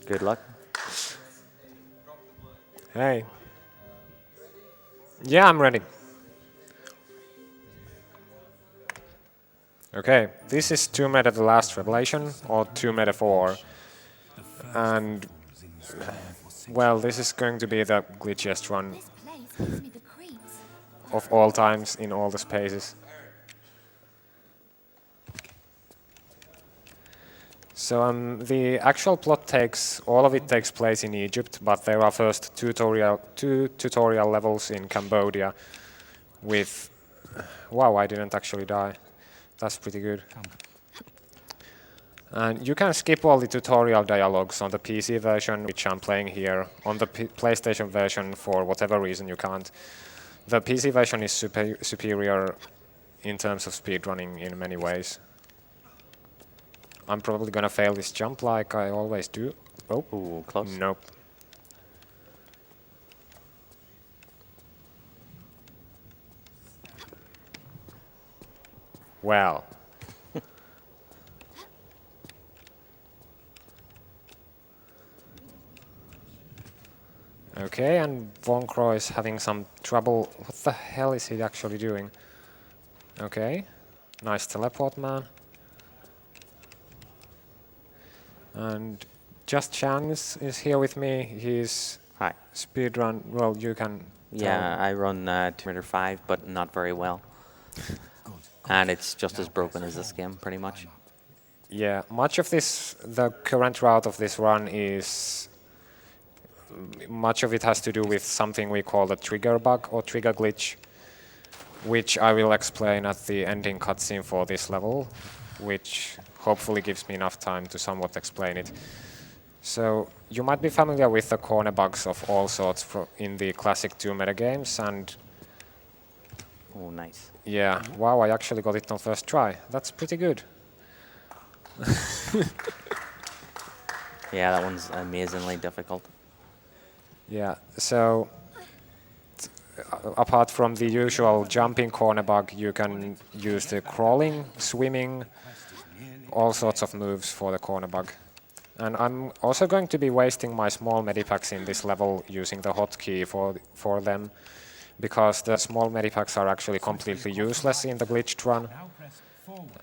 Good luck. Hey. Yeah, I'm ready. Okay, this is 2 meta the last revelation, or 2 meta 4. And, well, this is going to be the glitchiest run of all times in all the spaces. So the actual plot all of it takes place in Egypt, but there are first two tutorial levels in Cambodia with... Wow, I didn't actually die. That's pretty good. And you can skip all the tutorial dialogues on the PC version, which I'm playing here. On the PlayStation version, for whatever reason, you can't. The PC version is superior in terms of speedrunning in many ways. I'm probably gonna fail this jump like I always do. Oh, Ooh, close. Nope. Well. Okay, and Von Croy is having some trouble. What the hell is he actually doing? Okay, nice teleport, man. And Just Chance is here with me. He's Hi. speedrun. Well, you can. Yeah, I run 2 meter 5, but not very well. And it's just as broken as this game, pretty much. Yeah, much of this, the current route of this run is. Much of it has to do with something we call the trigger bug or trigger glitch, which I will explain at the ending cutscene for this level, which hopefully gives me enough time to somewhat explain it. So you might be familiar with the corner bugs of all sorts in the classic 2 meta games, and Oh, nice. yeah, wow, I actually got it on first try. That's pretty good. Yeah, that one's amazingly difficult. Yeah, so apart from the usual jumping corner bug, you can use the crawling, swimming, all sorts of moves for the corner bug. And I'm also going to be wasting my small medipacks in this level using the hotkey for them, because the small medipacks are actually completely useless in the glitched run.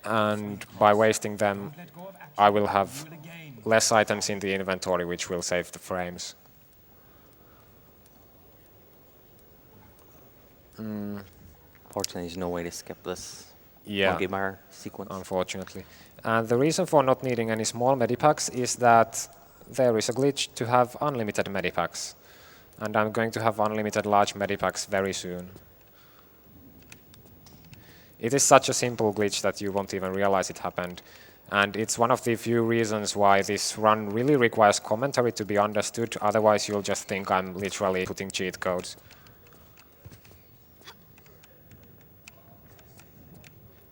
And by wasting them, I will have less items in the inventory, which will save the frames. Fortunately, there's no way to skip this Yeah, monkey bar sequence. unfortunately. And the reason for not needing any small medipacks is that there is a glitch to have unlimited medipacks. And I'm going to have unlimited large medipacks very soon. It is such a simple glitch that you won't even realize it happened. And it's one of the few reasons why this run really requires commentary to be understood, otherwise you'll just think I'm literally putting cheat codes.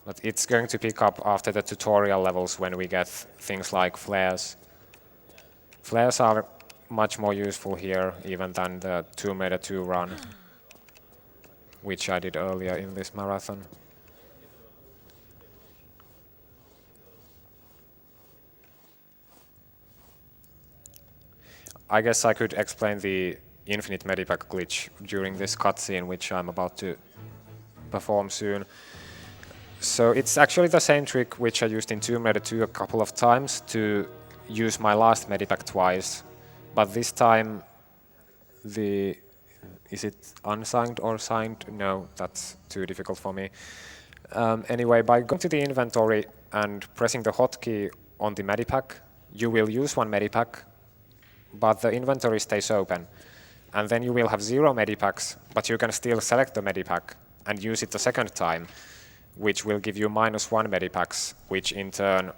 But it's going to pick up after the tutorial levels when we get things like flares. Flares are much more useful here even than the 2 meta 2 run, which I did earlier in this marathon. I guess I could explain the infinite medipack glitch during this cutscene, which I'm about to perform soon. So it's actually the same trick which I used in 2 meta 2 a couple of times to use my last medipack twice. But this time, is it unsigned or signed? No, that's too difficult for me. Anyway, by going to the inventory and pressing the hotkey on the medipack, you will use one medipack, but the inventory stays open. And then you will have 0 medipacks, but you can still select the medipack and use it the second time, which will give you -1 medipacks, which in turn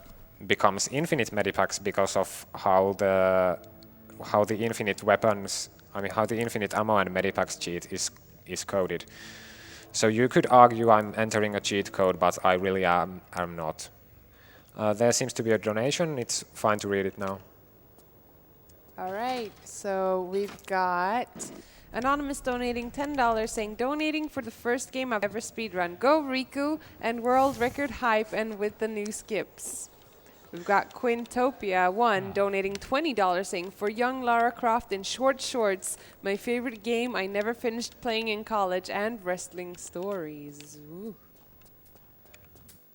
becomes infinite medipacks because of how the infinite weapons, how the infinite ammo and medipacks cheat is coded. So you could argue I'm entering a cheat code, but I really am not. There seems to be a donation. It's fine to read it now. All right, so we've got Anonymous donating $10 saying, donating for the first game I've ever speedrun. Go Riku and world record hype and with the new skips. We've got Quintopia1 donating $20 saying, for young Lara Croft in short shorts, my favorite game I never finished playing in college, and wrestling stories. Ooh.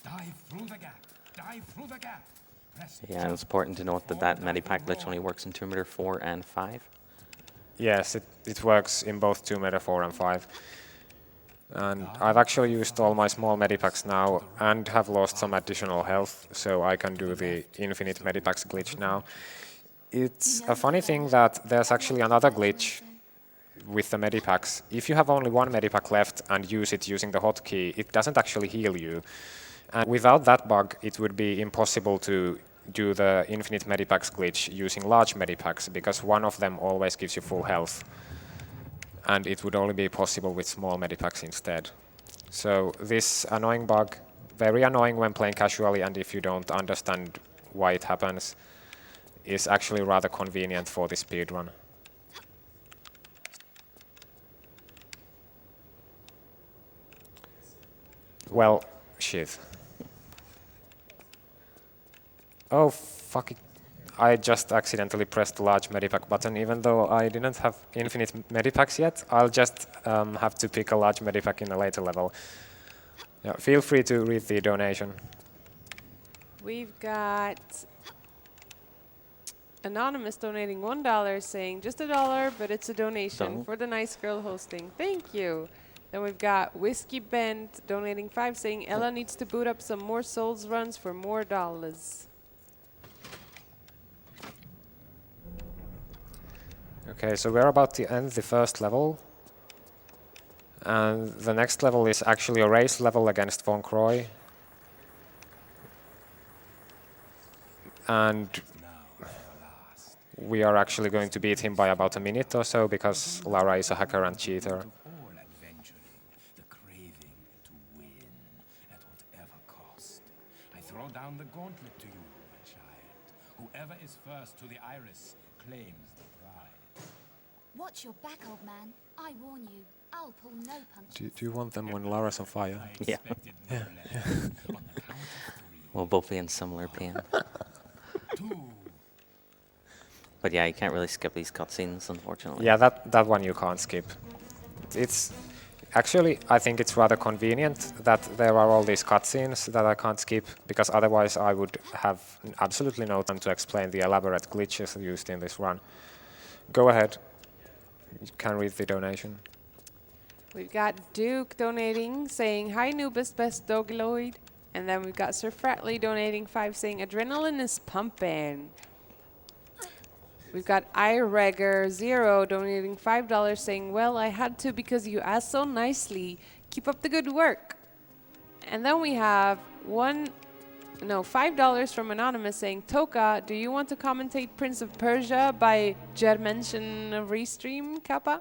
Dive through the gap. Dive through the gap. Press Yeah, and it's important to note that that Medipack glitch only works in Tomb Raider 4 and 5. Yes, it works in both Tomb Raider 4 and 5. And I've actually used all my small medipacks now and have lost some additional health, so I can do the infinite medipacks glitch now. It's a funny thing that there's actually another glitch with the medipacks. If you have only one medipack left and use it using the hotkey, it doesn't actually heal you. And without that bug, it would be impossible to do the infinite medipacks glitch using large medipacks, because one of them always gives you full health. And it would only be possible with small medipacks instead. So this annoying bug, very annoying when playing casually, and if you don't understand why it happens, is actually rather convenient for the speedrun. Well, shit. Oh, fuck it. I just accidentally pressed the large medipack button, even though I didn't have infinite medipacks yet. I'll just have to pick a large medipack in a later level. Yeah, feel free to read the donation. We've got Anonymous donating $1 saying, just $1, but it's a donation for the nice girl hosting. Thank you. Then we've got Whiskey Bent donating $5 saying, Ella needs to boot up some more Souls runs for more dollars. Okay, so we're about to end the first level. And the next level is actually a race level against Von Croy. And we are actually going to beat him by about a minute or so, because Lara is a hacker and cheater. all adventuring, the craving to win at whatever cost. I throw down the gauntlet to you, my child. Whoever is first to the iris claims the prize. Watch your back, old man. I warn you, I'll pull no punches. Do you want them when Lara's on fire? Yeah. On the count of 3. We'll both be in similar pain. 2. But yeah, you can't really skip these cutscenes, unfortunately. Yeah, that one you can't skip. It's actually, I think it's rather convenient that there are all these cutscenes that I can't skip, because otherwise I would have absolutely no time to explain the elaborate glitches used in this run. Go ahead. You can read the donation. We've got Duke donating, saying, hi, Nubus, best Dogiloid. And then we've got Sir Fratley donating $5, saying, adrenaline is pumping. We've got iRegger0 donating $5, saying, well, I had to because you asked so nicely. Keep up the good work. And then we have $5 from Anonymous saying, Toka, do you want to commentate Prince of Persia by Germention Restream, Kappa?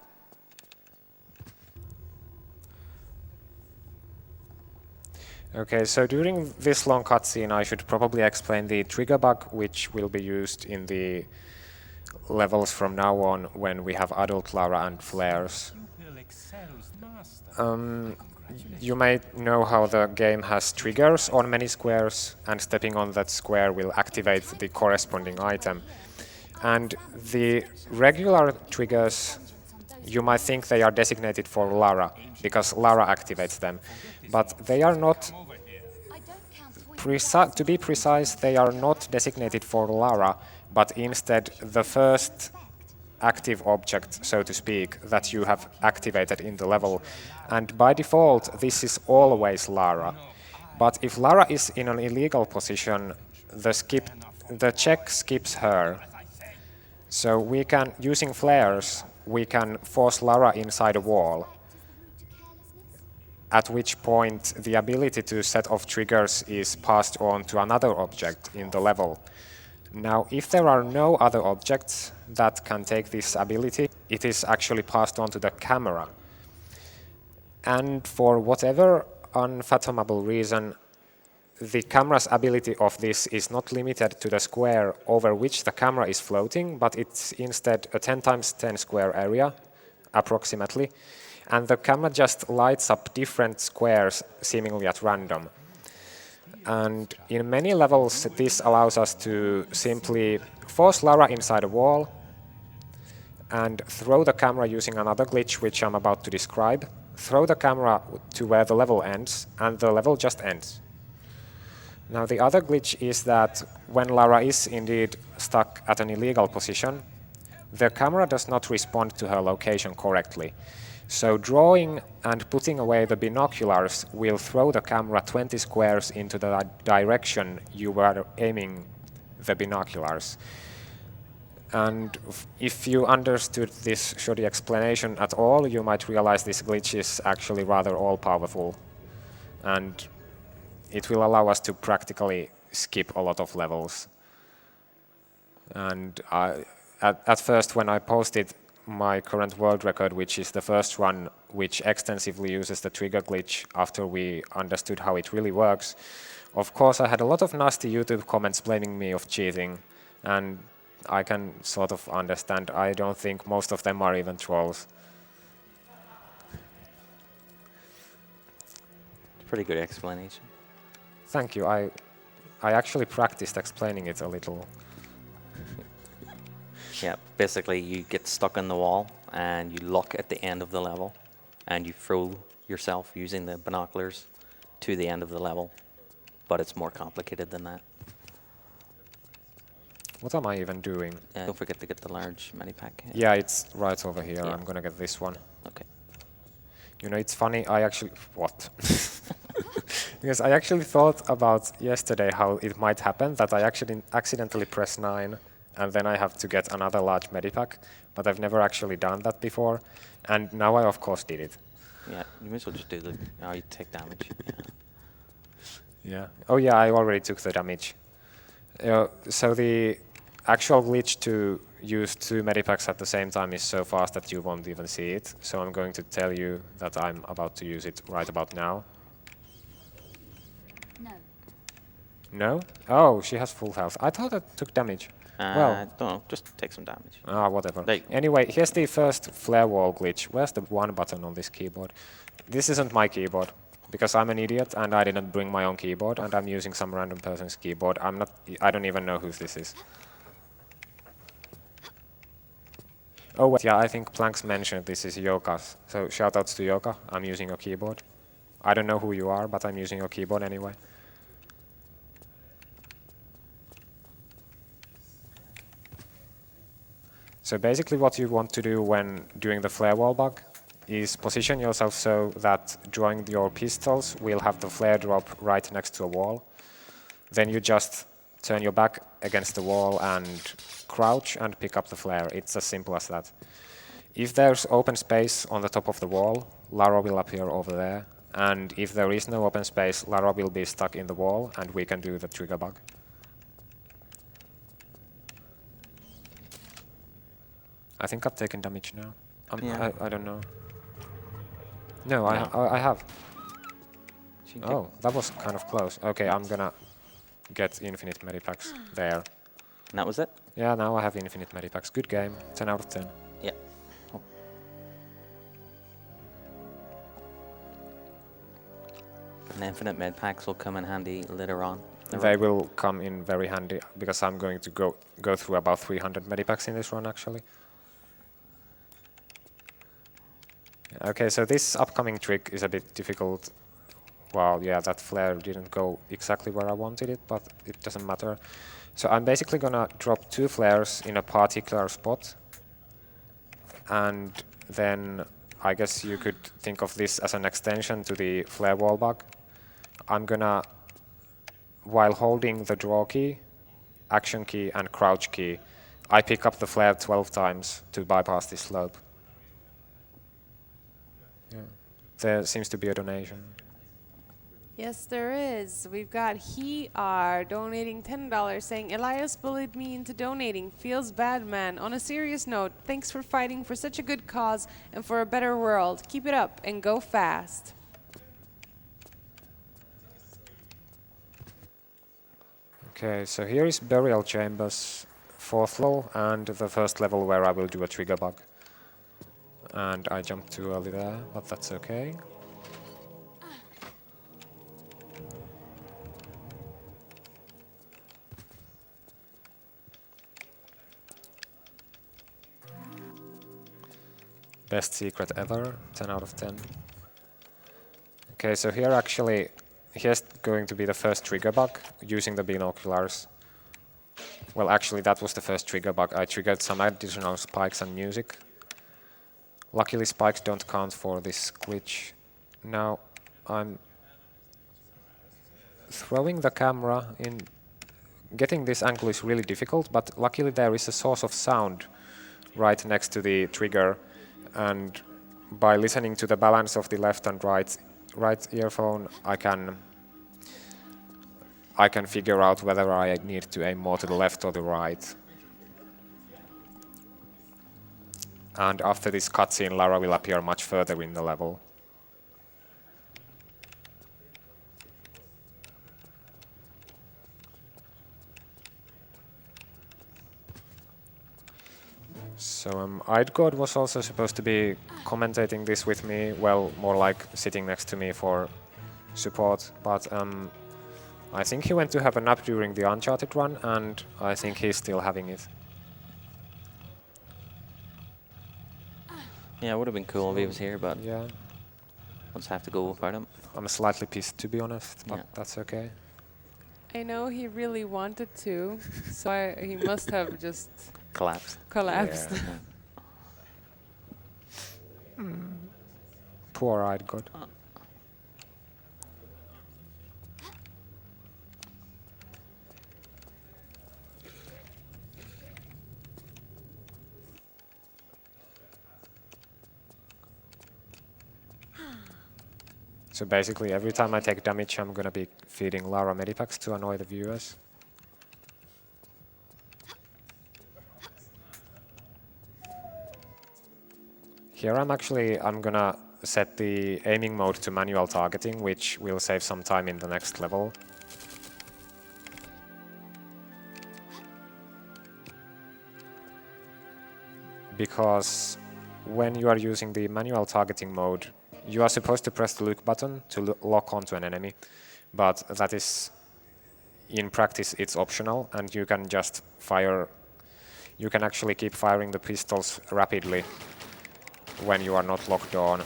Okay, so during this long cutscene, I should probably explain the trigger bug, which will be used in the levels from now on when we have adult Lara and flares. Pupil excels master. You may know how the game has triggers on many squares, and stepping on that square will activate the corresponding item. And the regular triggers, you might think they are designated for Lara, because Lara activates them. But they are not, I don't count to be precise, they are not designated for Lara, but instead the first active object, so to speak, that you have activated in the level. And by default, this is always Lara. But if Lara is in an illegal position, the check skips her. So we can, using flares, we can force Lara inside a wall, at which point the ability to set off triggers is passed on to another object in the level. Now, if there are no other objects that can take this ability, it is actually passed on to the camera. And for whatever unfathomable reason, the camera's ability of this is not limited to the square over which the camera is floating, but it's instead a 10 × 10 square area, approximately. And the camera just lights up different squares seemingly at random. And in many levels, this allows us to simply force Lara inside a wall and throw the camera using another glitch, which I'm about to describe. Throw the camera to where the level ends, and the level just ends. Now, the other glitch is that when Lara is indeed stuck at an illegal position, the camera does not respond to her location correctly. So drawing and putting away the binoculars will throw the camera 20 squares into the direction you were aiming the binoculars. And if you understood this shoddy explanation at all, you might realize this glitch is actually rather all-powerful. And it will allow us to practically skip a lot of levels. And at first, when I posted my current world record, which is the first one which extensively uses the trigger glitch after we understood how it really works, of course I had a lot of nasty YouTube comments blaming me of cheating, and I can sort of understand. I don't think most of them are even trolls. Pretty good explanation. Thank you. I actually practiced explaining it a little. Yeah, basically you get stuck in the wall and you look at the end of the level and you throw yourself using the binoculars to the end of the level, but it's more complicated than that. What am I even doing? Don't forget to get the large medipack. Yeah, it's right over here. Yeah. I'm gonna get this one. Okay. You know, it's funny, I actually... What? Because I actually thought about yesterday how it might happen that I actually accidentally press 9 and then I have to get another large medipack, but I've never actually done that before, and now I of course did it. Yeah, you may as well just do the... Oh, you take damage. Yeah. Yeah. Oh yeah, I already took the damage. So the actual glitch to use 2 medipacks at the same time is so fast that you won't even see it. So I'm going to tell you that I'm about to use it right about now. No. No? Oh, she has full health. I thought I took damage. Well, Don't know, just take some damage. whatever. There you go. Anyway, here's the first flare wall glitch. Where's the 1 button on this keyboard? This isn't my keyboard, because I'm an idiot and I didn't bring my own keyboard and I'm using some random person's keyboard. I don't even know whose this is. Oh wait, yeah, I think Planks mentioned this is Yoka's. So shoutouts to Yoka, I'm using your keyboard. I don't know who you are, but I'm using your keyboard anyway. So basically what you want to do when doing the flare wall bug is position yourself so that drawing your pistols will have the flare drop right next to a wall. Then you just turn your back against the wall and crouch and pick up the flare. It's as simple as that. If there's open space on the top of the wall, Lara will appear over there. And if there is no open space, Lara will be stuck in the wall and we can do the trigger bug. I think I've taken damage now. Yeah. I don't know. No, I have. Oh, that was kind of close. Okay, I'm gonna get infinite medipacks there. And that was it? Yeah, now I have infinite medipacks. Good game. 10 out of 10. Yeah. Oh. And infinite med packs will come in handy later on. They will come in very handy because I'm going to go through about 300 medipacks in this run actually. Okay, so this upcoming trick is a bit difficult. Well, yeah, that flare didn't go exactly where I wanted it, but it doesn't matter. So I'm basically gonna drop 2 flares in a particular spot. And then I guess you could think of this as an extension to the flare wall bug. I'm gonna, while holding the draw key, action key, and crouch key, I pick up the flare 12 times to bypass this slope. Yeah. There seems to be a donation. Yes, there is. We've got He Are donating $10 saying, Elias bullied me into donating. Feels bad, man. On a serious note, thanks for fighting for such a good cause and for a better world. Keep it up and go fast. Okay, so here is Burial Chambers, 4th level, and the first level where I will do a trigger bug. And I jumped too early there, but that's okay. Best secret ever, 10 out of 10. Okay, so here actually, here's going to be the first trigger bug, using the binoculars. Well, actually, that was the first trigger bug. I triggered some additional spikes and music. Luckily, spikes don't count for this glitch. Now, I'm throwing the camera in. Getting this angle is really difficult, but luckily there is a source of sound right next to the trigger, and by listening to the balance of the left and right earphone, I can figure out whether I need to aim more to the left or the right. And after this cutscene, Lara will appear much further in the level. So Eidgod was also supposed to be commentating this with me, well, more like sitting next to me for support, but I think he went to have a nap during the Uncharted run, and I think he's still having it. Yeah, it would have been cool if he was here, but Yeah, we'll just have to go without him. I'm slightly pissed, to be honest, but Yeah. that's okay. I know he really wanted to, so he must have just Collapsed. collapsed. Yeah. Poor Eidgod. So basically, every time I take damage, I'm gonna be feeding Lara medipacks to annoy the viewers. Here I'm gonna set the aiming mode to manual targeting, which will save some time in the next level. Because when you are using the manual targeting mode, you are supposed to press the look button to lock onto an enemy, but that is, in practice, it's optional, and you can just fire. You can actually keep firing the pistols rapidly when you are not locked on,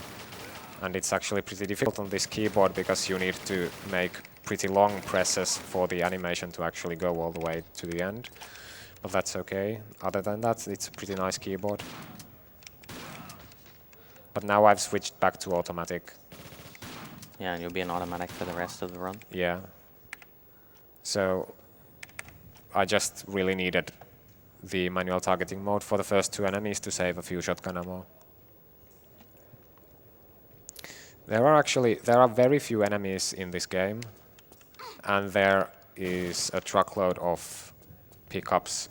and it's actually pretty difficult on this keyboard because you need to make pretty long presses for the animation to actually go all the way to the end, but that's okay. Other than that, it's a pretty nice keyboard. But now I've switched back to automatic. Yeah, and you'll be an automatic for the rest of the run. Yeah. So I just really needed the manual targeting mode for the first two enemies to save a few shotgun ammo. There are very few enemies in this game, and there is a truckload of pickups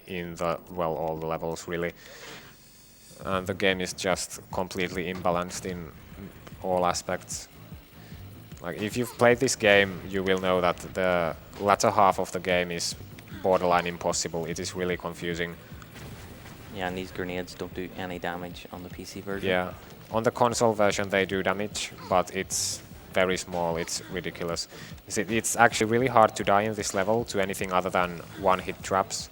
in all the levels really. And the game is just completely imbalanced in all aspects. Like, if you've played this game, you will know that the latter half of the game is borderline impossible. It is really confusing. Yeah, and these grenades don't do any damage on the PC version. Yeah. On the console version they do damage, but it's very small, it's ridiculous. It's actually really hard to die in this level to anything other than one-hit traps.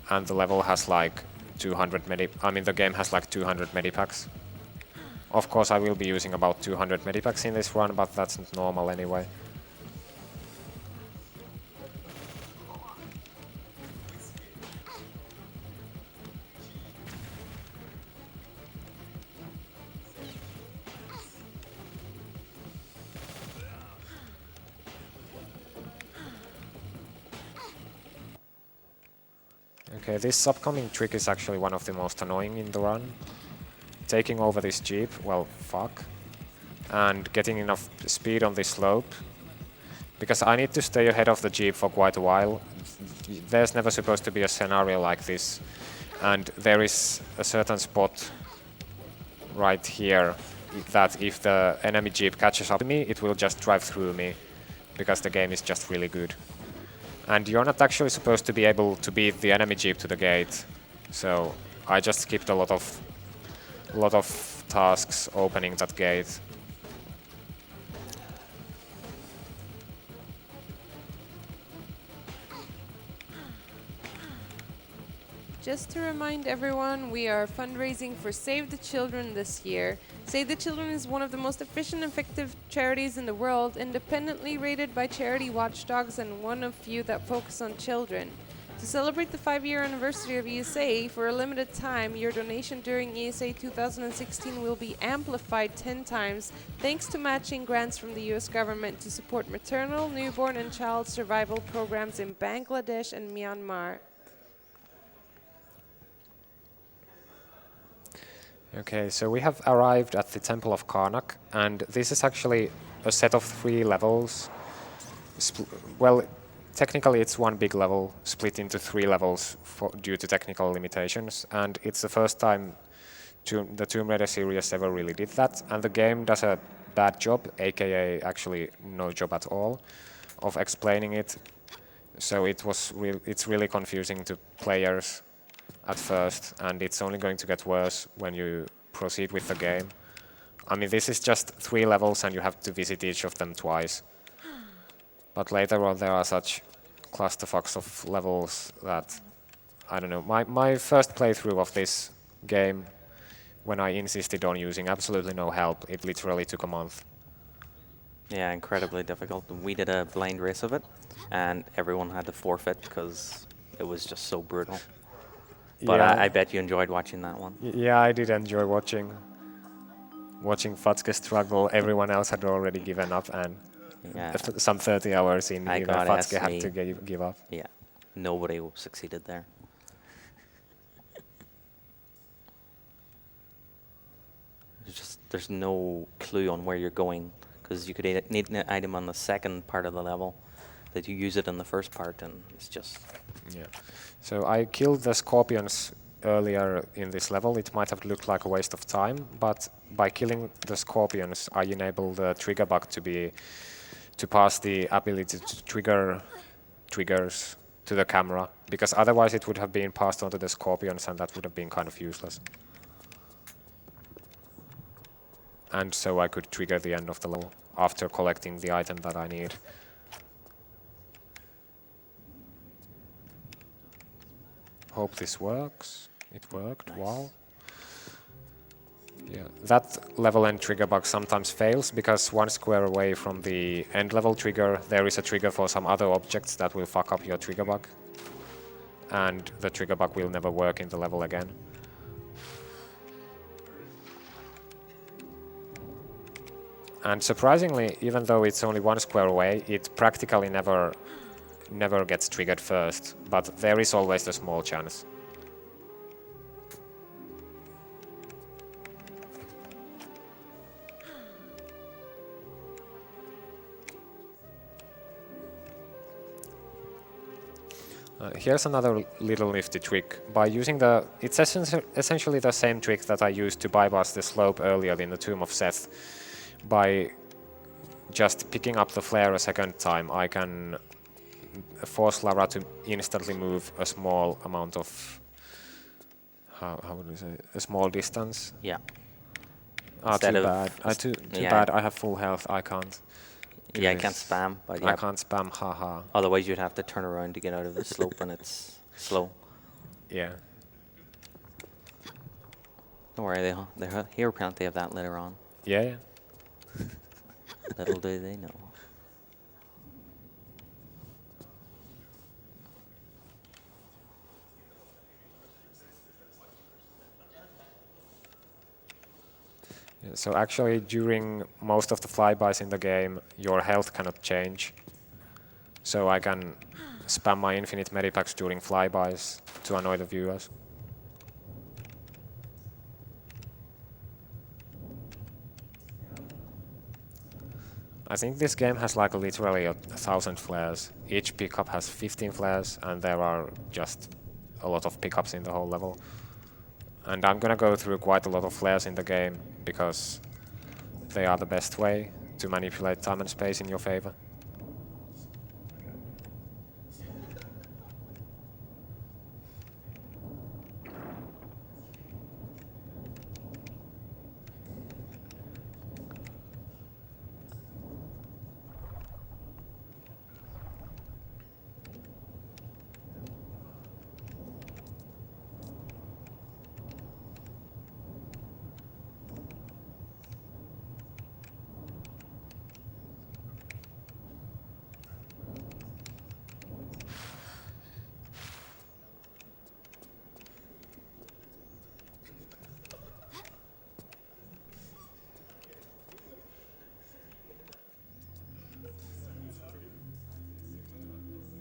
And the level has like 200 the game has like 200 medipacks. Of course I will be using about 200 medipacks in this run, but that's not normal anyway. Okay, this upcoming trick is actually one of the most annoying in the run. Taking over this jeep, well, fuck. And getting enough speed on this slope. Because I need to stay ahead of the jeep for quite a while. There's never supposed to be a scenario like this. And there is a certain spot right here that if the enemy jeep catches up to me, it will just drive through me. Because the game is just really good. And you're not actually supposed to be able to beat the enemy jeep to the gate. So I just skipped a lot of tasks opening that gate. Just to remind everyone, we are fundraising for Save the Children this year. Save the Children is one of the most efficient and effective charities in the world, independently rated by charity watchdogs and one of few that focus on children. To celebrate the 5-year anniversary of ESA, for a limited time, your donation during ESA 2016 will be amplified 10 times thanks to matching grants from the US government to support maternal, newborn, and child survival programs in Bangladesh and Myanmar. Okay, so we have arrived at the Temple of Karnak, and this is actually a set of 3 levels. Well, technically it's one big level split into 3 levels due to technical limitations, and it's the first time the Tomb Raider series ever really did that, and the game does a bad job, aka actually no job at all, of explaining it. So it's really confusing to players at first, and it's only going to get worse when you proceed with the game. I mean, this is just 3 levels and you have to visit each of them twice. But later on there are such clusterfucks of levels that, I don't know, my first playthrough of this game, when I insisted on using absolutely no help, it literally took a month. Yeah, incredibly difficult. We did a blind race of it, and everyone had to forfeit because it was just so brutal. But Yeah. I bet you enjoyed watching that one. Yeah, I did enjoy watching Fatske struggle. Everyone else had already given up, and Yeah, some 30 hours in, I even gotta Fatske ask had me. to give up. Yeah, nobody succeeded there. There's no clue on where you're going, because you could need an item on the second part of the level that you use it in the first part, and it's just... Yeah. So I killed the scorpions earlier in this level. It might have looked like a waste of time, but by killing the scorpions, I enabled the trigger bug to pass the ability to trigger triggers to the camera, because otherwise it would have been passed on to the scorpions, and that would have been kind of useless. And so I could trigger the end of the level after collecting the item that I need. Hope this works. It worked. Nice. Wow. Yeah, that level end trigger bug sometimes fails because 1 square away from the end level trigger, there is a trigger for some other objects that will fuck up your trigger bug. And the trigger bug will never work in the level again. And surprisingly, even though it's only 1 square away, it practically never gets triggered first, but there is always a small chance. Here's another little nifty trick. By using it's essentially the same trick that I used to bypass the slope earlier in the Tomb of Seth. By just picking up the flare a second time, I can force Lara to instantly move a small amount of... How would we say? A small distance. Yeah. Too bad. Too bad, I have full health, I can't. Yeah, I can't spam, but yeah. I can't spam, haha. Otherwise you'd have to turn around to get out of the slope and it's slow. Yeah. Don't worry, they'll hear plenty of that later on. Yeah. Little do they know. So actually, during most of the flybys in the game, your health cannot change. So I can spam my infinite medipacks during flybys to annoy the viewers. I think this game has like literally 1,000 flares. Each pickup has 15 flares, and there are just a lot of pickups in the whole level. And I'm gonna go through quite a lot of flares in the game, because they are the best way to manipulate time and space in your favor.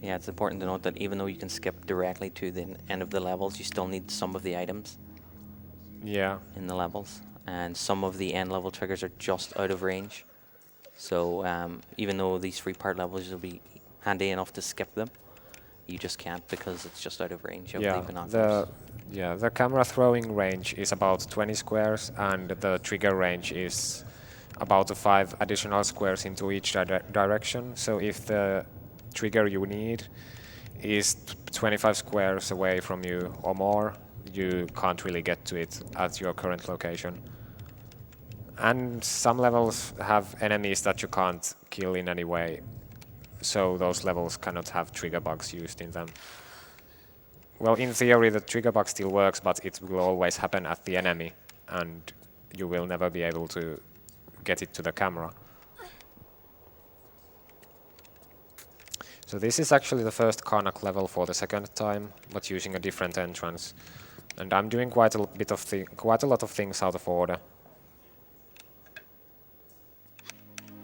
Yeah, it's important to note that even though you can skip directly to the end of the levels, you still need some of the items Yeah. in the levels, and some of the end level triggers are just out of range. So even though these 3-part levels will be handy enough to skip them, you just can't because it's just out of range of the Yeah, binoculars. the camera throwing range is about 20 squares, and the trigger range is about 5 additional squares into each direction. So if the trigger you need is 25 squares away from you or more, you can't really get to it at your current location. And some levels have enemies that you can't kill in any way, so those levels cannot have trigger bugs used in them. Well, in theory, the trigger bug still works, but it will always happen at the enemy, and you will never be able to get it to the camera. So this is actually the first Karnak level for the second time, but using a different entrance. And I'm doing quite a lot of things out of order.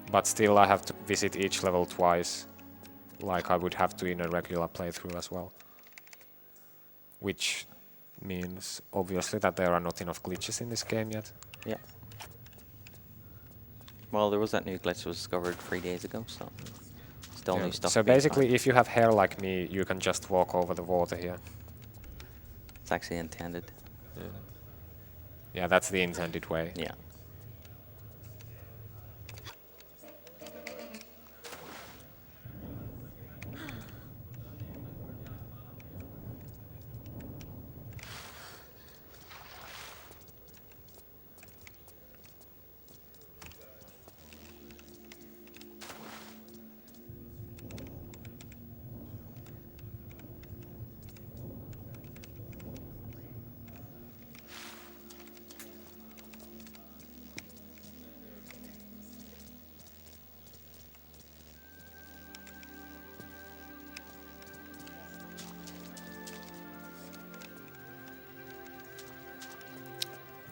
But still, I have to visit each level twice, like I would have to in a regular playthrough as well. Which means, obviously, that there are not enough glitches in this game yet. Yeah. Well, there was that new glitch that was discovered 3 days ago, so still Yeah. new stuff. So being basically, found. if you have hair like me, you can just walk over the water here. It's actually intended. Yeah, that's the intended way. Yeah.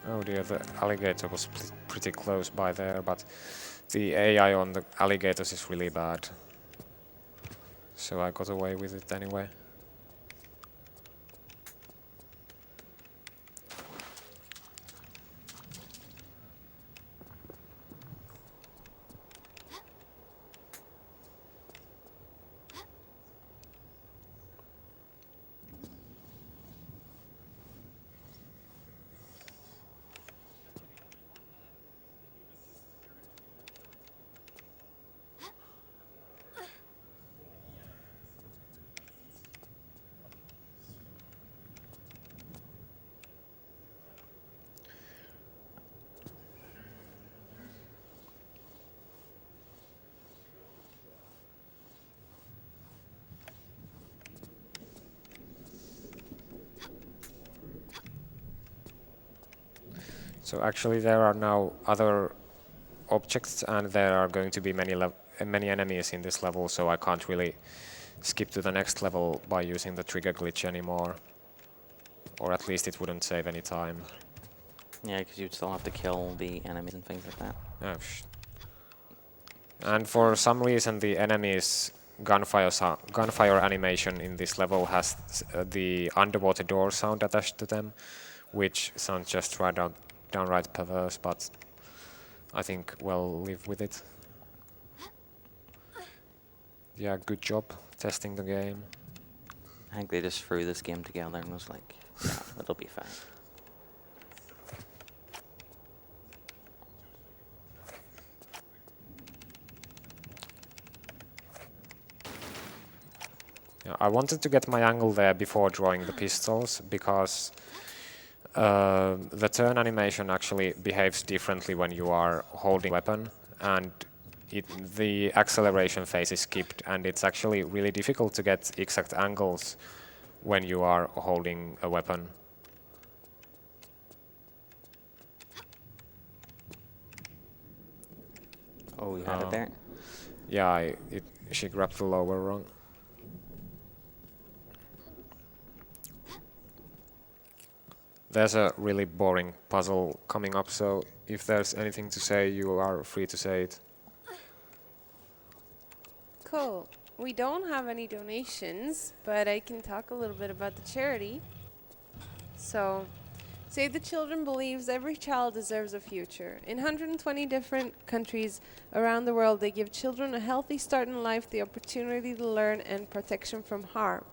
Oh dear, the alligator was pretty close by there, but the AI on the alligators is really bad. So I got away with it anyway. So actually there are now other objects, and there are going to be many enemies in this level, so I can't really skip to the next level by using the trigger glitch anymore. Or at least it wouldn't save any time. Yeah, because you'd still have to kill the enemies and things like that. Oh, and for some reason the enemies' gunfire animation in this level has the underwater door sound attached to them, which sounds just downright perverse, but I think we'll live with it. Yeah, good job testing the game. I think they just threw this game together and was like, yeah, it'll be fine. Yeah, I wanted to get my angle there before drawing the pistols, because the turn animation actually behaves differently when you are holding a weapon, and the acceleration phase is skipped, and it's actually really difficult to get exact angles when you are holding a weapon. Oh, you had it there? Yeah, she grabbed the lower rung. There's a really boring puzzle coming up, so if there's anything to say, you are free to say it. Cool. We don't have any donations, but I can talk a little bit about the charity. So, Save the Children believes every child deserves a future. In 120 different countries around the world, they give children a healthy start in life, the opportunity to learn, and protection from harm.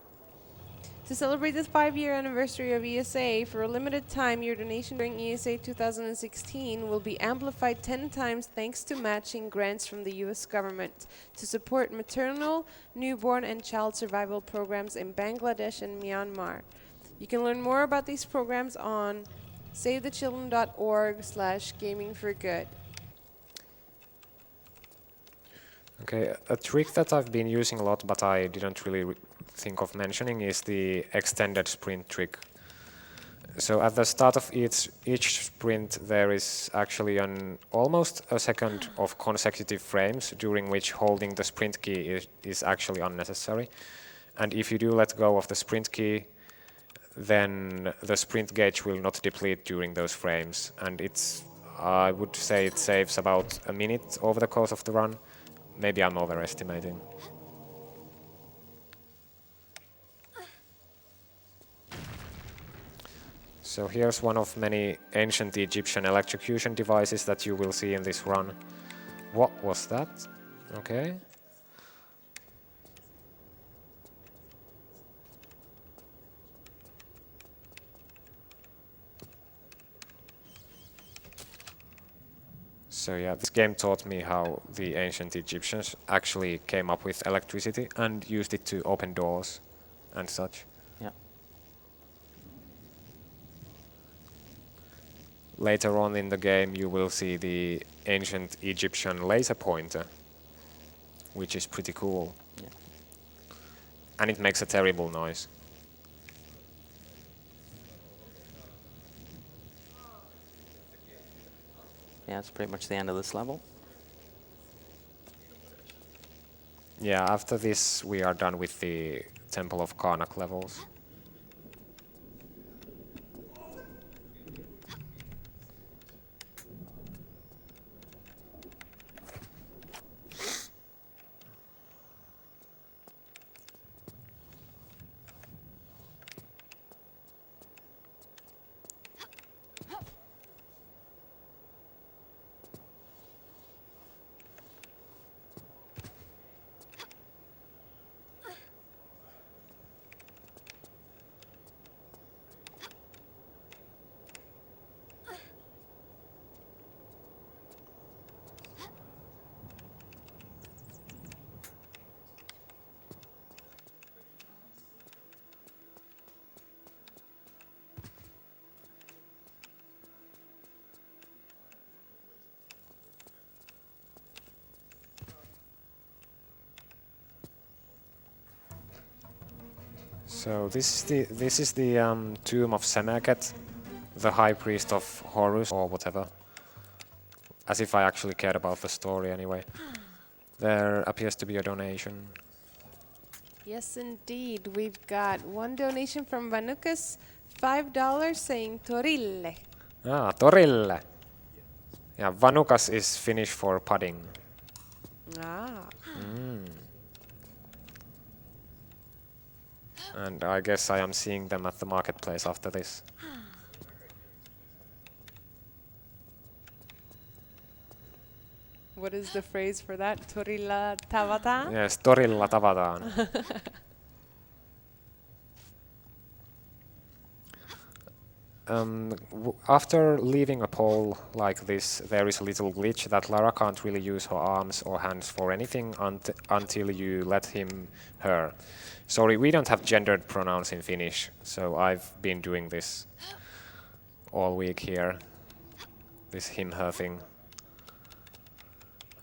To celebrate the 5-year anniversary of ESA, for a limited time, your donation during ESA 2016 will be amplified 10 times thanks to matching grants from the U.S. government to support maternal, newborn, and child survival programs in Bangladesh and Myanmar. You can learn more about these programs on savethechildren.org/gamingforgood. Okay, a trick that I've been using a lot, but I didn't really think of mentioning, is the extended sprint trick. So at the start of each sprint, there is actually almost a second of consecutive frames during which holding the sprint key is actually unnecessary. And if you do let go of the sprint key, then the sprint gauge will not deplete during those frames. And I would say it saves about a minute over the course of the run. Maybe I'm overestimating. So here's one of many ancient Egyptian electrocution devices that you will see in this run. What was that? Okay. So yeah, this game taught me how the ancient Egyptians actually came up with electricity and used it to open doors and such. Yeah. Later on in the game, you will see the ancient Egyptian laser pointer, which is pretty cool. Yeah. And it makes a terrible noise. Yeah, it's pretty much the end of this level. Yeah, after this, we are done with the Temple of Karnak levels. So this is the tomb of Semerket, the high priest of Horus or whatever. As if I actually cared about the story anyway. There appears to be a donation. Yes, indeed. We've got one donation from Vanukas, $5 saying Torille. Ah, Torille. Yeah, Vanukas is Finnish for pudding. Ah. And I guess I am seeing them at the marketplace after this. What is the phrase for that? Torilla tavata? Yes, torilla tavataan. After leaving a pole like this, there is a little glitch that Lara can't really use her arms or hands for anything until you let him, her. Sorry, we don't have gendered pronouns in Finnish, so I've been doing this all week here. This him, her thing.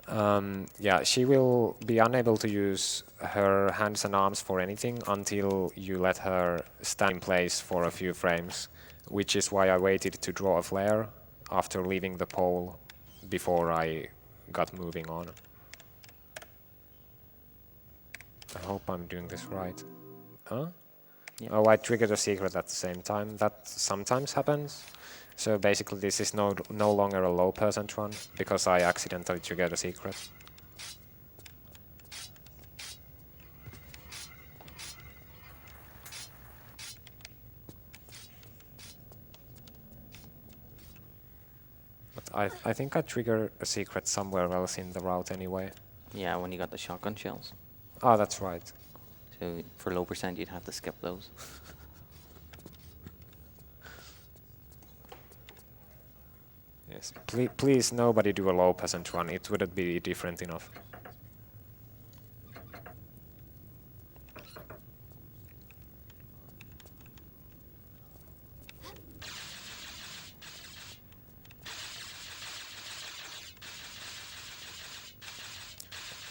Yeah, she will be unable to use her hands and arms for anything until you let her stand in place for a few frames, which is why I waited to draw a flare after leaving the pole before I got moving on. I hope I'm doing this right. Huh? Yeah. Oh, I triggered a secret at the same time. That sometimes happens. So basically this is no longer a low percent run, because I accidentally triggered a secret. I think I trigger a secret somewhere else in the route anyway. Yeah, when you got the shotgun shells. Oh, that's right. So for low percent, you'd have to skip those. Yes. Please, nobody do a low percent run. It wouldn't be different enough.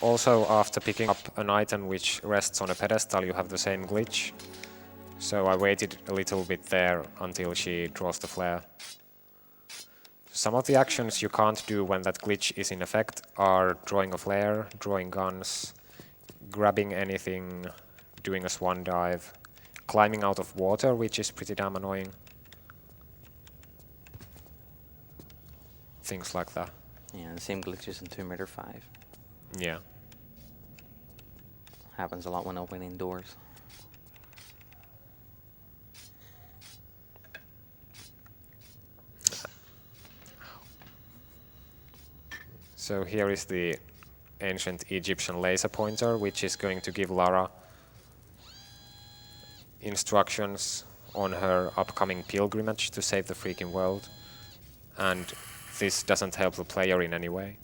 Also, after picking up an item which rests on a pedestal, you have the same glitch. So I waited a little bit there until she draws the flare. Some of the actions you can't do when that glitch is in effect are drawing a flare, drawing guns, grabbing anything, doing a swan dive, climbing out of water, which is pretty damn annoying. Things like that. Yeah, the same glitches in Tomb Raider 5. Yeah. Happens a lot when opening doors. So here is the ancient Egyptian laser pointer, which is going to give Lara instructions on her upcoming pilgrimage to save the freaking world. And this doesn't help the player in any way,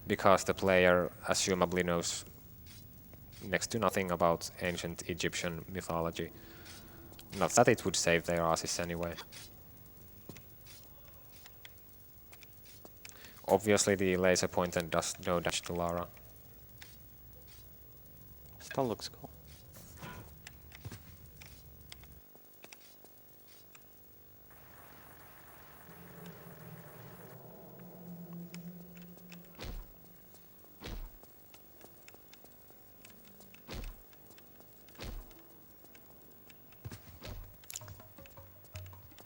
because the player assumably knows next to nothing about ancient Egyptian mythology. Not that it would save their asses anyway. Obviously the laser pointer does no damage to Lara. Still looks cool.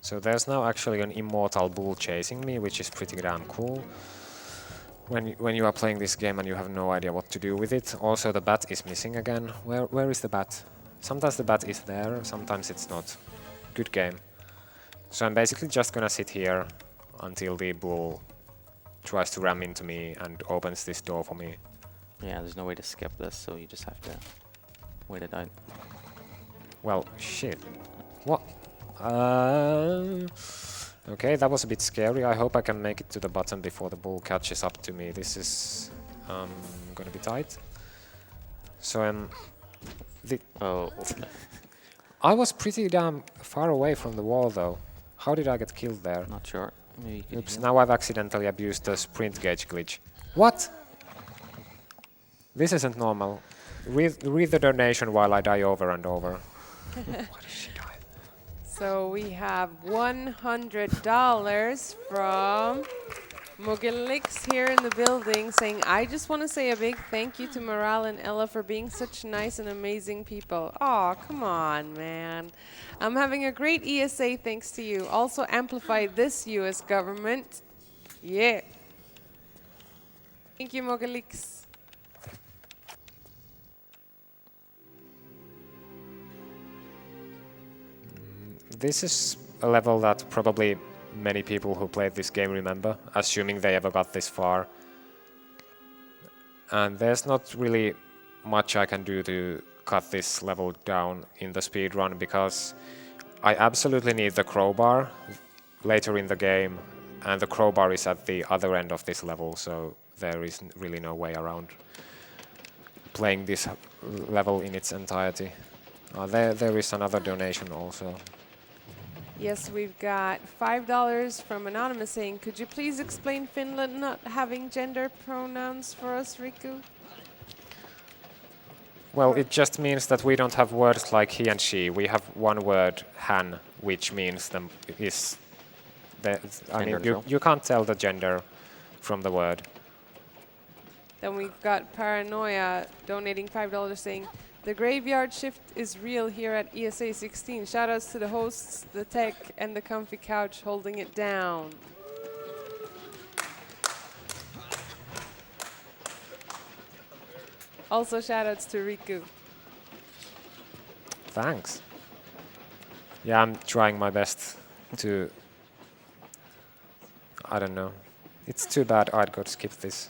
So there's now actually an immortal bull chasing me, which is pretty damn cool. When you are playing this game and you have no idea what to do with it. Also the bat is missing again. Where is the bat? Sometimes the bat is there, sometimes it's not. Good game. So I'm basically just gonna sit here until the bull tries to ram into me and opens this door for me. Yeah, there's no way to skip this, so you just have to wait it out. Well, shit. What? Okay, that was a bit scary. I hope I can make it to the bottom before the bull catches up to me. This is gonna be tight. So Oh, I was pretty damn far away from the wall though. How did I get killed there? not sure. Maybe you could Oops, heal. now I've accidentally abused the sprint gauge glitch. What? This isn't normal. Read the donation while I die over and over. Why does she die? So we have $100 from Mogilix here in the building saying, I just want to say a big thank you to Morale and Ella for being such nice and amazing people. Aw, come on, man. I'm having a great ESA thanks to you. Also amplify this US government. Yeah. Thank you, Mogilix. This is a level that probably many people who played this game remember, assuming they ever got this far. And there's not really much I can do to cut this level down in the speedrun, because I absolutely need the crowbar later in the game, and the crowbar is at the other end of this level, so there is really no way around playing this level in its entirety. There is another donation also. Yes, we've got $5 from Anonymous saying, could you please explain Finland not having gender pronouns for us, Riku? Well, it just means that we don't have words like he and she. We have one word, han, which means I mean, you can't tell the gender from the word. Then we've got Paranoia donating $5 saying, the graveyard shift is real here at ESA 16. Shoutouts to the hosts, the tech, and the comfy couch holding it down. Also shoutouts to Riku. Thanks. Yeah, I'm trying my best to... I don't know. It's too bad I'd got to skip this.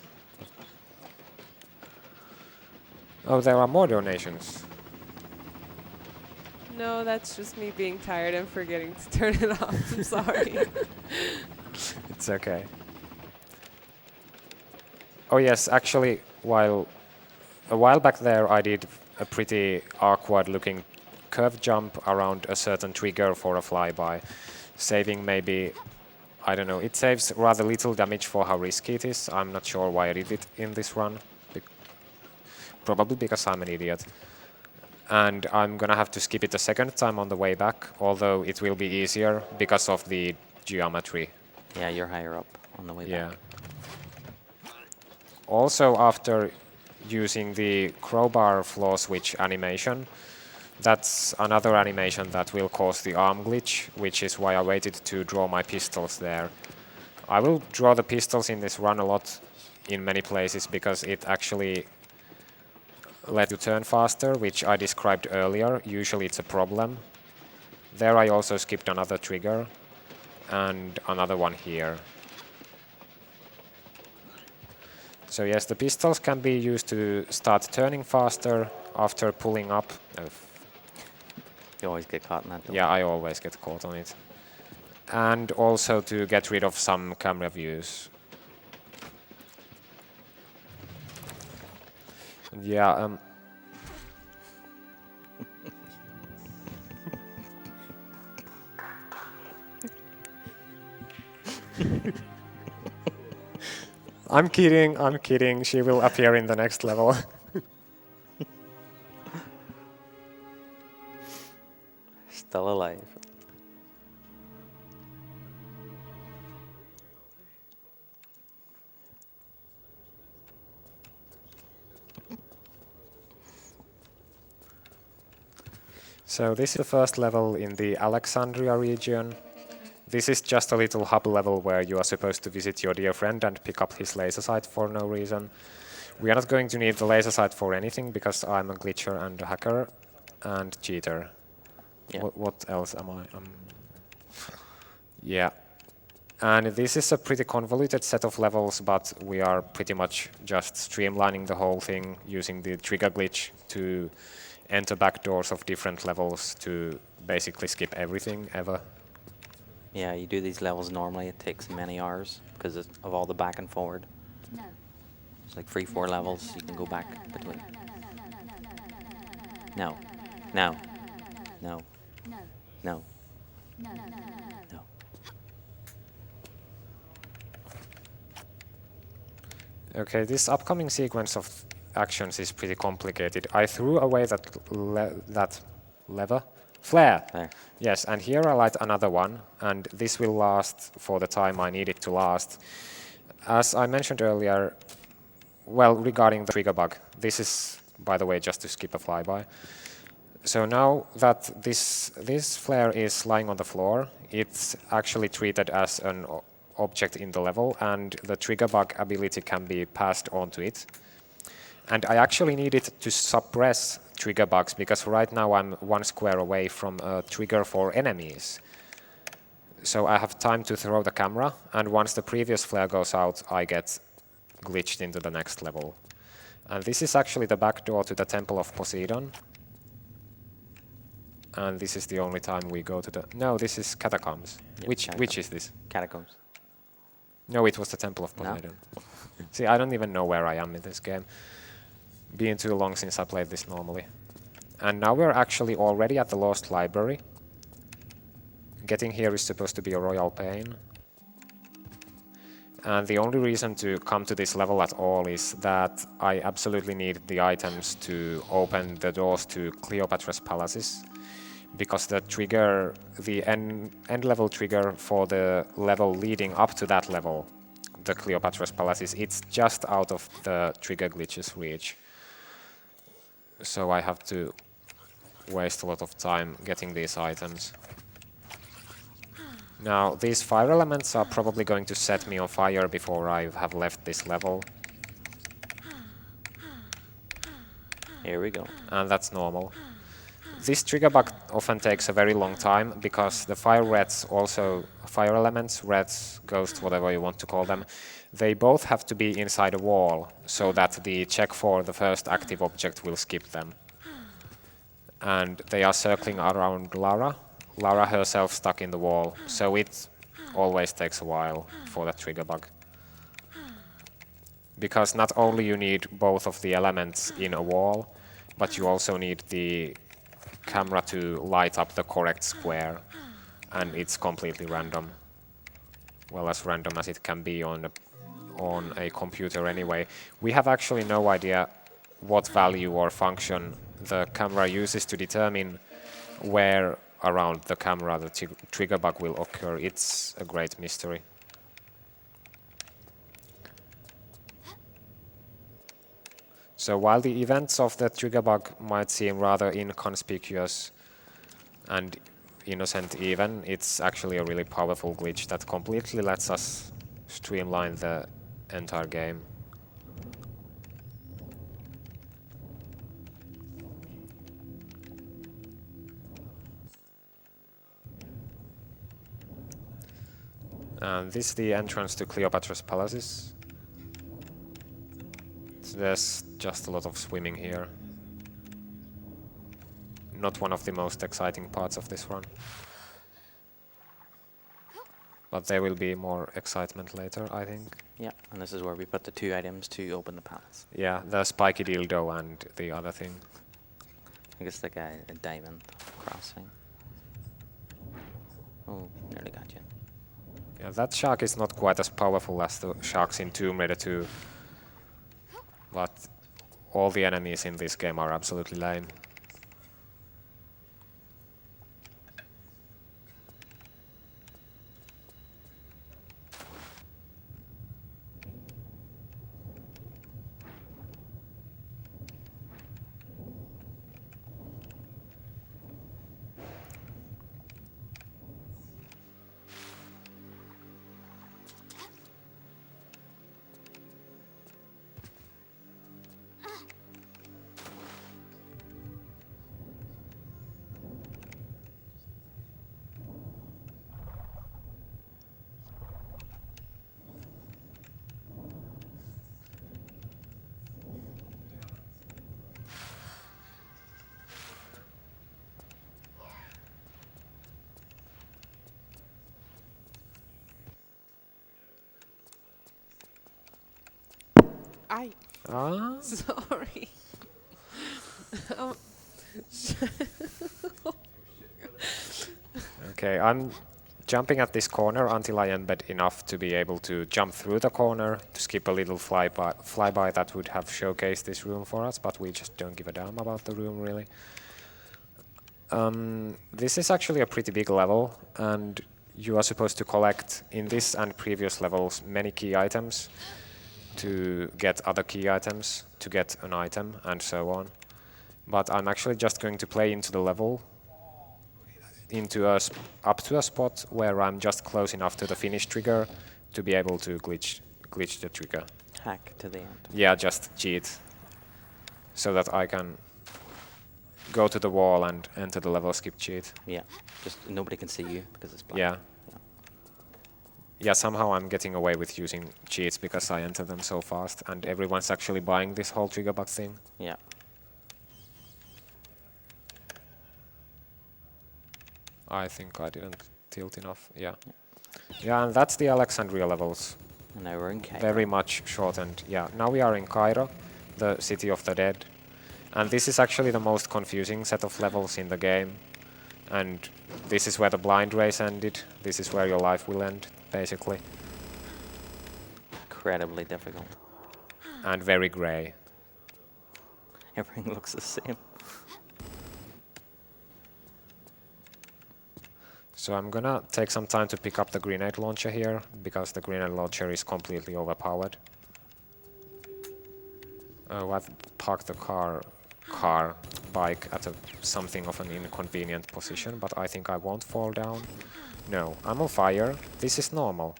Oh, there are more donations. No, that's just me being tired and forgetting to turn it off. I'm sorry. It's okay. Oh yes, actually, a while back there I did a pretty awkward looking curve jump around a certain trigger for a flyby, saving maybe, I don't know, it saves rather little damage for how risky it is. I'm not sure why I did it in this run. Probably because I'm an idiot. And I'm gonna have to skip it a second time on the way back, although it will be easier because of the geometry. Yeah, you're higher up on the way Yeah. back. Also, after using the crowbar floor switch animation, that's another animation that will cause the arm glitch, which is why I waited to draw my pistols there. I will draw the pistols in this run a lot in many places because it actually lets you turn faster, which I described earlier. Usually it's a problem. There I also skipped another trigger and another one here. So yes, the pistols can be used to start turning faster after pulling up. You always get caught in that. Yeah, I always get caught on it. And also to get rid of some camera views. Yeah, I'm kidding, she will appear in the next level. Still alive. So this is the first level in the Alexandria region. This is just a little hub level where you are supposed to visit your dear friend and pick up his laser sight for no reason. We are not going to need the laser sight for anything because I'm a glitcher and a hacker and cheater. Yeah. What else am I? Yeah. And this is a pretty convoluted set of levels, but we are pretty much just streamlining the whole thing using the trigger glitch to enter back doors of different levels to basically skip everything ever. Yeah, you do these levels normally, it takes many hours because of all the back and forward. No. It's like 3-4 levels you can go back between. No. No. No. No. No. No. No. Okay, this upcoming sequence of actions is pretty complicated. I threw away that lever. Flare! There. Yes, and here I light another one, and this will last for the time I need it to last. As I mentioned earlier, well, regarding the trigger bug, this is, by the way, just to skip a flyby. So now that this flare is lying on the floor, it's actually treated as an object in the level, and the trigger bug ability can be passed on to it. And I actually need it to suppress trigger bugs, because right now I'm 1 square away from a trigger for enemies. So I have time to throw the camera, and once the previous flare goes out, I get glitched into the next level. And this is actually the back door to the Temple of Poseidon. And this is the only time we go to the... No, this is Catacombs. Yep, Which Catacombs. is this? Catacombs. No, it was the Temple of Poseidon. See, I don't even know where I am in this game. Been too long since I played this normally. And now we're actually already at the Lost Library. Getting here is supposed to be a royal pain. And the only reason to come to this level at all is that I absolutely need the items to open the doors to Cleopatra's palaces. Because the trigger, the end level trigger for the level leading up to that level, the Cleopatra's palaces, it's just out of the trigger glitch's reach. So I have to waste a lot of time getting these items. Now, these fire elements are probably going to set me on fire before I have left this level. Here we go. And that's normal. this trigger bug often takes a very long time because the fire reds also, fire elements, reds, ghosts, whatever you want to call them, they both have to be inside a wall so that the check for the first active object will skip them. And they are circling around Lara. Lara herself stuck in the wall, so it always takes a while for that trigger bug. Because not only you need both of the elements in a wall, but you also need the camera to light up the correct square, and it's completely random. Well, as random as it can be on a computer anyway. We have actually no idea what value or function the camera uses to determine where around the camera the trigger bug will occur. It's a great mystery. So while the events of the trigger bug might seem rather inconspicuous and innocent even, it's actually a really powerful glitch that completely lets us streamline the entire game. And this is the entrance to Cleopatra's Palaces. So there's just a lot of swimming here. Not one of the most exciting parts of this run. But there will be more excitement later, I think. Yeah, and this is where we put the 2 items to open the palace. Yeah, the spiky dildo and the other thing. I guess like a diamond crossing. Oh, nearly got you. Yeah, that shark is not quite as powerful as the sharks in Tomb Raider 2. But all the enemies in this game are absolutely lame. I. Ah? Sorry. Um, Okay, I'm jumping at this corner until I embed enough to be able to jump through the corner, to skip a little flyby that would have showcased this room for us, but we just don't give a damn about the room, really. This is actually a pretty big level, and you are supposed to collect, in this and previous levels, many key items to get other key items, to get an item, and so on. But I'm actually just going to play into the level, up to a spot where I'm just close enough to the finish trigger to be able to glitch the trigger. Hack to the end. Yeah, just cheat, so that I can go to the wall and enter the level skip cheat. Yeah, just nobody can see you because it's black. Yeah. Yeah, somehow I'm getting away with using cheats because I enter them so fast, and everyone's actually buying this whole trigger bug thing. Yeah. I think I didn't tilt enough, yeah. Yeah, and that's the Alexandria levels. And now we're in Cairo. Very much shortened, yeah. Now we are in Cairo, the city of the dead. And this is actually the most confusing set of levels in the game. And this is where the blind race ended. This is where your life will end, basically. Incredibly difficult. And very grey. Everything looks the same. So I'm gonna take some time to pick up the grenade launcher here, because the grenade launcher is completely overpowered. Oh, I've parked the bike at something of an inconvenient position, but I think I won't fall down. No, I'm on fire. This is normal.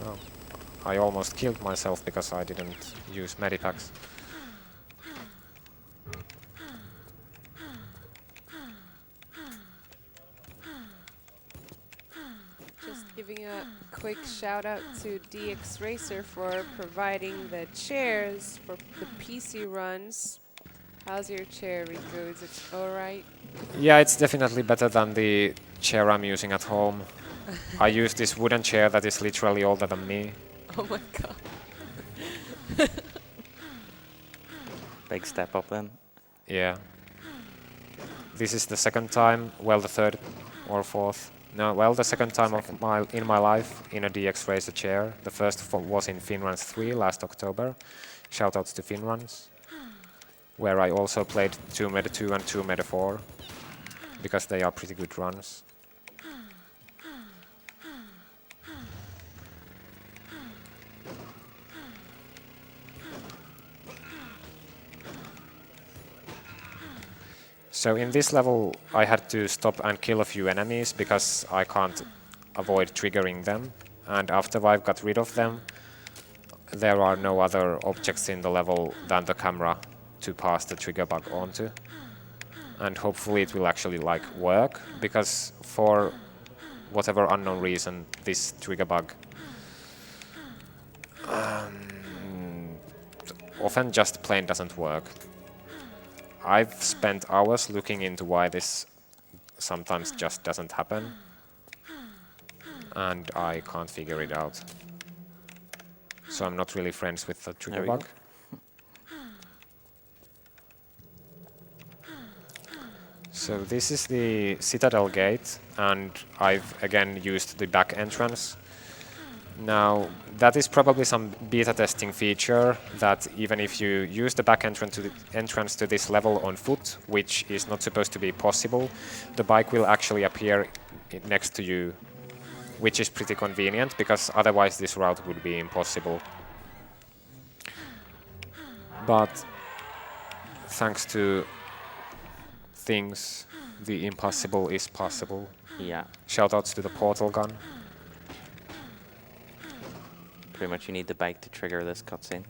Oh, I almost killed myself because I didn't use medipacks. quick shout out to DX Racer for providing the chairs for the PC runs. How's your chair, Riku? Is it alright? Yeah, it's definitely better than the chair I'm using at home. I use this wooden chair that is literally older than me. Oh my god. Big step up then. Yeah. This is the second time, well, the third or fourth. No, well, the second time of in my life in a DX Racer chair. The first was in FinRuns 3 last October. Shoutouts to FinRuns, where I also played 2 Meta 2 and 2 Meta 4, because they are pretty good runs. So in this level, I had to stop and kill a few enemies because I can't avoid triggering them. And after I've got rid of them, there are no other objects in the level than the camera to pass the trigger bug onto. And hopefully it will actually like work, because for whatever unknown reason, this trigger bug often just plain doesn't work. I've spent hours looking into why this sometimes just doesn't happen, and I can't figure it out. So I'm not really friends with the trigger bug. So this is the Citadel gate, and I've again used the back entrance. Now, that is probably some beta testing feature that even if you use the back entrance to this level on foot, which is not supposed to be possible, the bike will actually appear next to you, which is pretty convenient, because otherwise this route would be impossible. But thanks to things, the impossible is possible. Yeah. Shoutouts to the portal gun. Pretty much you need the bike to trigger this cutscene.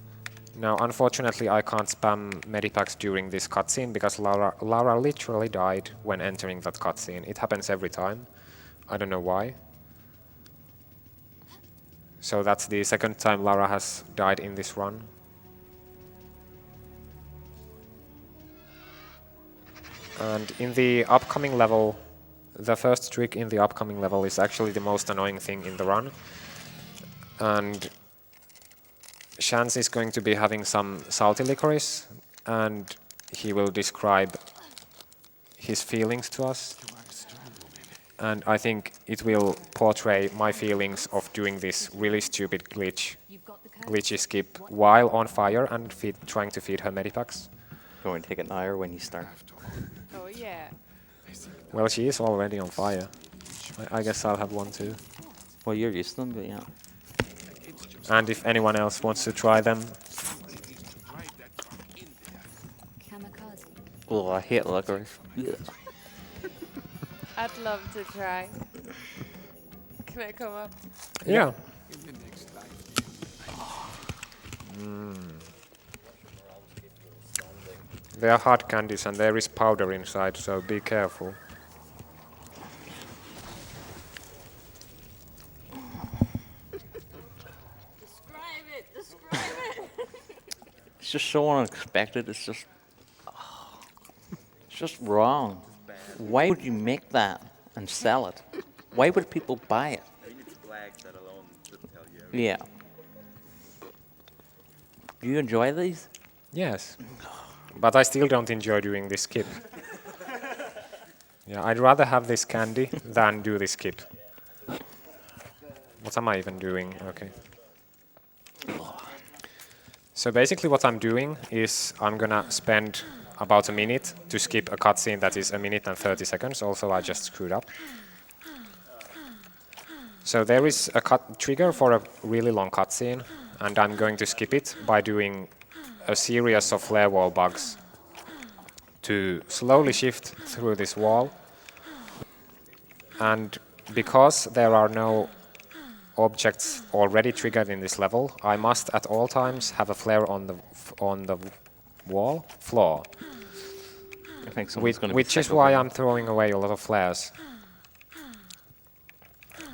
Now, unfortunately, I can't spam medipacks during this cutscene because Lara literally died when entering that cutscene. It happens every time. I don't know why. So that's the second time Lara has died in this run. And in the upcoming level, the first trick in the upcoming level is actually the most annoying thing in the run. And Shans is going to be having some salty licorice, and he will describe his feelings to us. And I think it will portray my feelings of doing this really stupid glitchy skip while on fire and trying to feed her medipacks. Going to take it now or when you start? Oh yeah. Well, she is already on fire. I guess I'll have one too. Well, you're used to them, but yeah. And if anyone else wants to try them. Kamikaze. Oh, I hate licorice. Yeah. I'd love to try. Can I come up? Yeah. They are hard candies and there is powder inside, so be careful. It's just so unexpected. It's just wrong. Why would you make that and sell it? Why would people buy it? Yeah. Do you enjoy these? Yes. But I still don't enjoy doing this skip. Yeah, I'd rather have this candy than do this skip. What am I even doing? Okay. So basically what I'm doing is I'm gonna spend about a minute to skip a cutscene that is 1 minute and 30 seconds. Also, I just screwed up. So there is a trigger for a really long cutscene, and I'm going to skip it by doing a series of flare wall bugs to slowly shift through this wall. And because there are no objects already triggered in this level, I must at all times have a flare on the floor. I think someone's going to be Which is why I'm throwing away a lot of flares.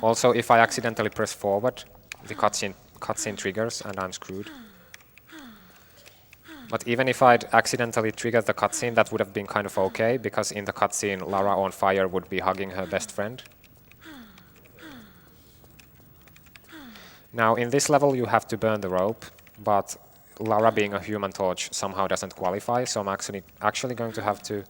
Also, if I accidentally press forward, the cutscene triggers and I'm screwed. But even if I'd accidentally triggered the cutscene, that would have been kind of okay, because in the cutscene, Lara on fire would be hugging her best friend. Now, in this level, you have to burn the rope, but Lara being a human torch somehow doesn't qualify, so I'm actually going to have to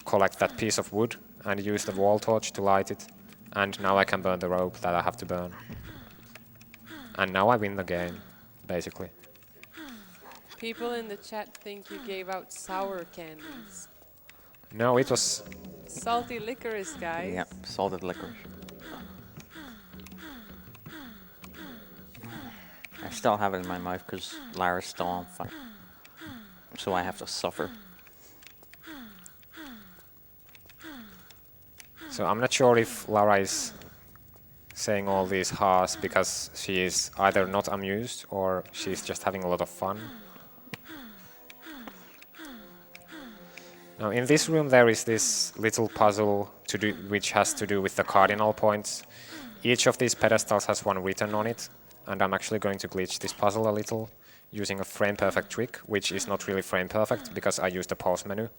collect that piece of wood and use the wall torch to light it. And now I can burn the rope that I have to burn. And now I win the game, basically. People in the chat think you gave out sour candies. No, it was... Salty licorice, guys. Yep, salted licorice. I still have it in my mouth because Lara's still on fire. So I have to suffer. So I'm not sure if Lara is saying all these ha's because she is either not amused or she's just having a lot of fun. Now in this room there is this little puzzle to do, which has to do with the cardinal points. Each of these pedestals has one written on it, and I'm actually going to glitch this puzzle a little using a frame perfect trick, which is not really frame perfect because I use the pause menu,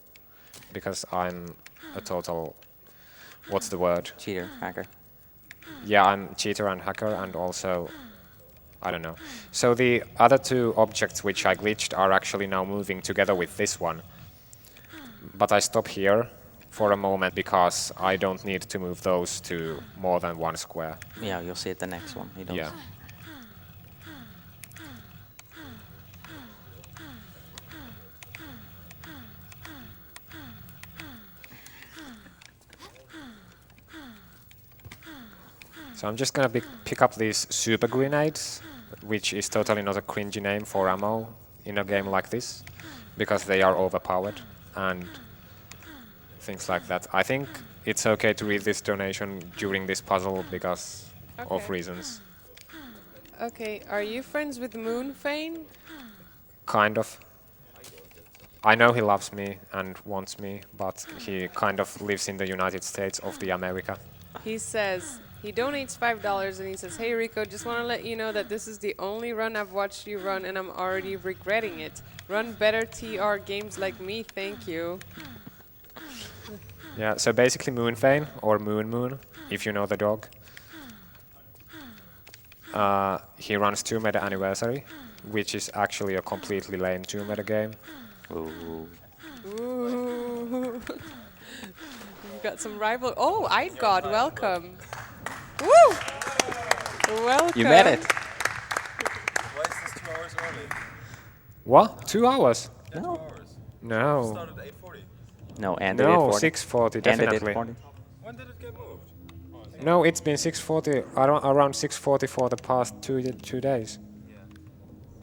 because I'm a total, what's the word? Cheater, hacker. Yeah, I'm cheater and hacker, and also, I don't know. So the other two objects which I glitched are actually now moving together with this one. But I stop here for a moment because I don't need to move those to more than one square. Yeah, you'll see it the next one. He does. Yeah. So I'm just gonna pick up these super grenades, which is totally not a cringy name for ammo in a game like this, because they are overpowered and things like that. I think it's okay to read this donation during this puzzle because of Okay. reasons. Okay, are you friends with Moonfane? Kind of. I know he loves me and wants me, but he kind of lives in the United States of the America. He says, he donates $5 and he says, hey Rico, just want to let you know that this is the only run I've watched you run and I'm already regretting it. Run better TR games like me, thank you. Yeah, so basically Moonfane, or Moon, if you know the dog. He runs 2 Meta Anniversary, which is actually a completely lame 2 Meta game. Ooh. Ooh. You've got some rival. Oh, God, welcome. Woo! Welcome. You met it. Why is this 2 hours early? What? 2 hours? Yeah, No. 2 hours. No. Started at 8:40. No, ended at No, 40. 6:40, Ended at definitely. 40. When did it get moved? No, it's been 6:40, around 6:40 for the past 2 days. Yeah.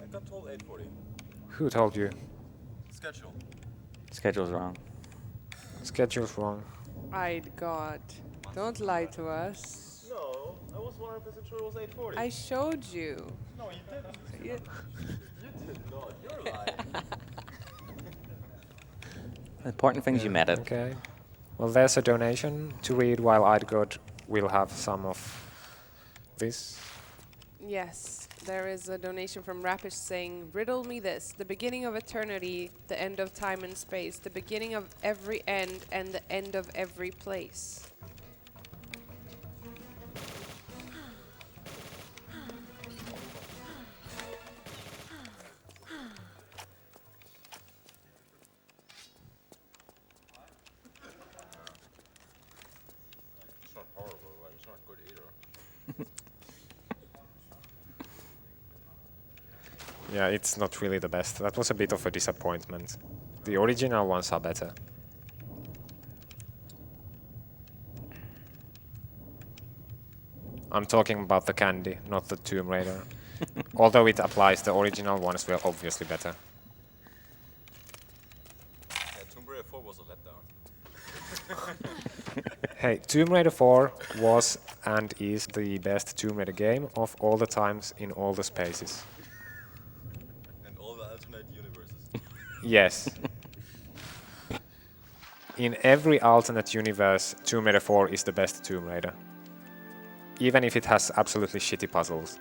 I got told 8:40. Who told you? Schedule. Schedule's wrong. Schedule's wrong. God. Don't lie to us. No, I was 100% sure it was 8:40. I showed you. No, you didn't. You- You did not. You're lying. The important thing is you met it. Okay. Well, there's a donation to read while Idgod will have some of this. Yes, there is a donation from Rapish saying, riddle me this, the beginning of eternity, the end of time and space, the beginning of every end, and the end of every place. It's not horrible, but it's not good either. Yeah, it's not really the best. That was a bit of a disappointment. The original ones are better. I'm talking about the candy, not the Tomb Raider. Although it applies, the original ones were obviously better. Yeah, Tomb Raider 4 was a letdown. Hey, Tomb Raider 4 was and is the best Tomb Raider game of all the times in all the spaces. And all the alternate universes. Yes. In every alternate universe, Tomb Raider 4 is the best Tomb Raider. even if it has absolutely shitty puzzles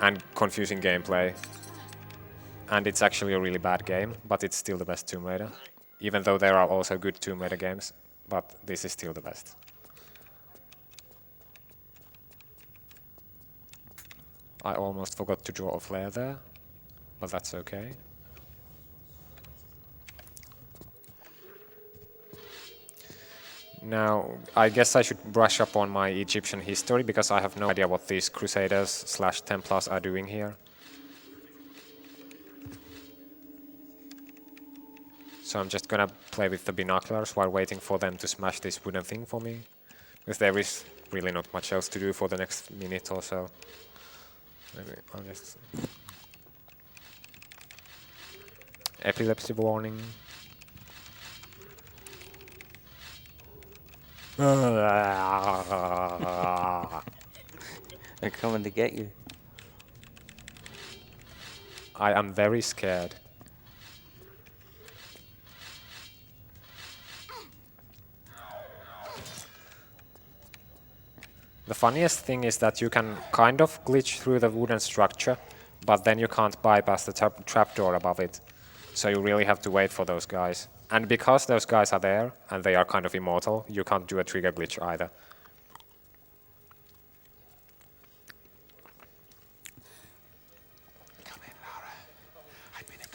and confusing gameplay. And it's actually a really bad game, but it's still the best Tomb Raider. Even though there are also good Tomb Raider games, but this is still the best. I almost forgot to draw a flare there, but that's okay. Now, I guess I should brush up on my Egyptian history, because I have no idea what these Crusaders / Templars are doing here. So I'm just gonna play with the binoculars while waiting for them to smash this wooden thing for me. Because there is really not much else to do for the next minute or so. Maybe I'll just... Epilepsy warning. They're coming to get you. I am very scared. The funniest thing is that you can kind of glitch through the wooden structure, but then you can't bypass the trapdoor above it. So you really have to wait for those guys. And because those guys are there, and they are kind of immortal, you can't do a trigger glitch either.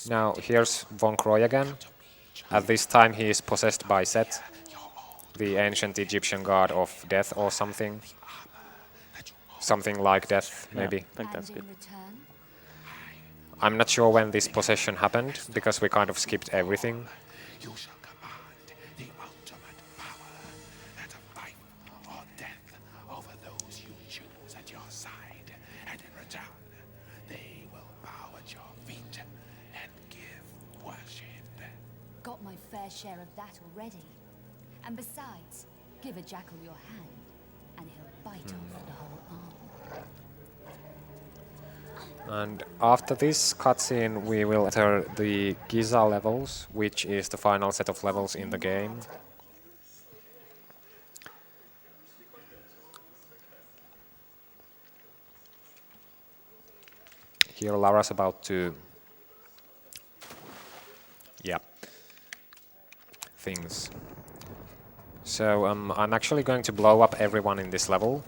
Now, here's Von Croy again. At this time he is possessed by Set, the ancient Egyptian god of death or something. Something like death, maybe. Yeah, I think that's good. I'm not sure when this possession happened, because we kind of skipped everything. You shall command the ultimate power that of life or death over those you choose at your side, and in return, they will bow at your feet and give worship. Got my fair share of that already. And besides, give a jackal your hand, and he'll bite off the whole arm. And after this cutscene, we will enter the Giza levels, which is the final set of levels in the game. Here Lara's about to... yeah. Things. So I'm actually going to blow up everyone in this level,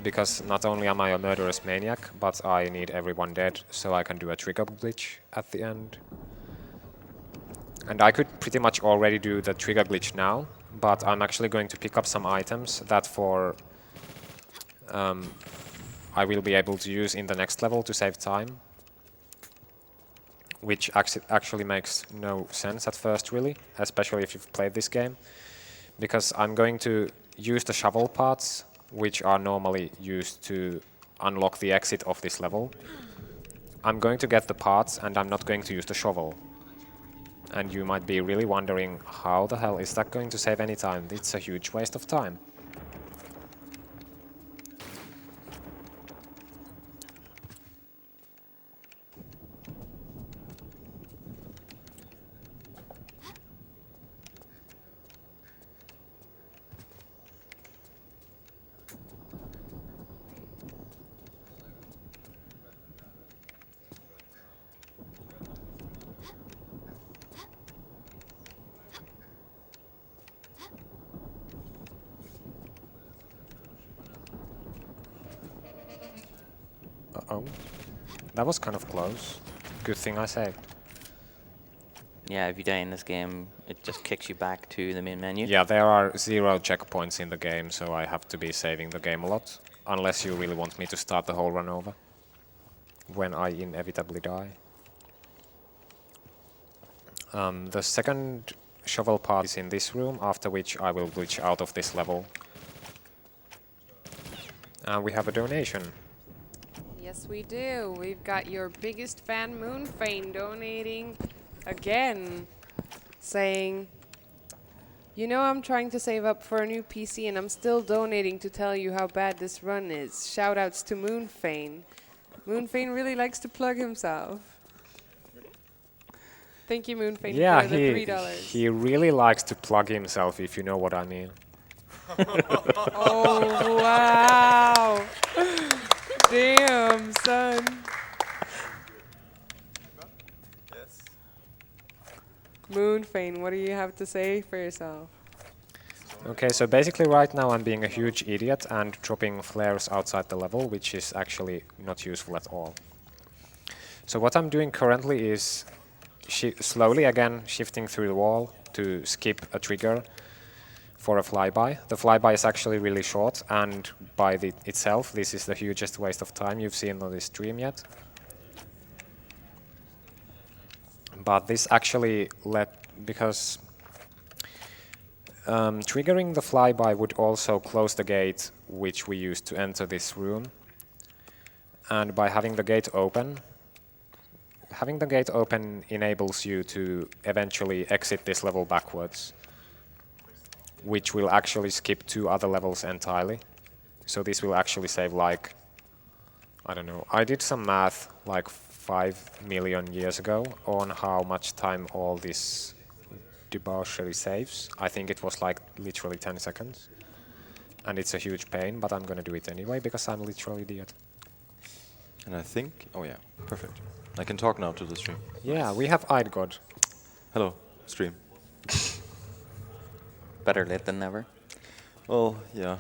because not only am I a murderous maniac, but I need everyone dead so I can do a trigger glitch at the end. And I could pretty much already do the trigger glitch now, but I'm actually going to pick up some items that I will be able to use in the next level to save time. Which actually makes no sense at first, really, especially if you've played this game. Because I'm going to use the shovel parts, which are normally used to unlock the exit of this level. I'm going to get the parts, and I'm not going to use the shovel. And you might be really wondering, how the hell is that going to save any time? It's a huge waste of time. Uh-oh. That was kind of close. Good thing I saved. Yeah, if you die in this game, it just kicks you back to the main menu. Yeah, there are 0 checkpoints in the game, so I have to be saving the game a lot. Unless you really want me to start the whole run over. When I inevitably die. The second shovel part is in this room, after which I will glitch out of this level. And we have a donation. Yes, we do. We've got your biggest fan, Moonfane, donating again, saying, you know, I'm trying to save up for a new PC and I'm still donating to tell you how bad this run is. Shoutouts to Moonfane. Moonfane really likes to plug himself. Thank you, Moonfane, Yeah, for the $3. he really likes to plug himself, if you know what I mean. Oh, wow. Damn, son. Yes. Moonfane, what do you have to say for yourself? Okay, so basically right now I'm being a huge idiot and dropping flares outside the level, which is actually not useful at all. So what I'm doing currently is slowly again shifting through the wall to skip a trigger for a flyby. The flyby is actually really short, and by itself this is the hugest waste of time you've seen on this stream yet. But this actually because triggering the flyby would also close the gate which we used to enter this room. And by having the gate open enables you to eventually exit this level backwards, which will actually skip 2 other levels entirely. So this will actually save, like, I don't know, I did some math like 5 million years ago on how much time all this debauchery saves. I think it was like literally 10 seconds. And it's a huge pain, but I'm gonna do it anyway because I'm literally idiot. And I think, oh yeah, perfect. I can talk now to the stream. Yeah, we have eyed God. Hello, stream. Better late than never. Well, yeah.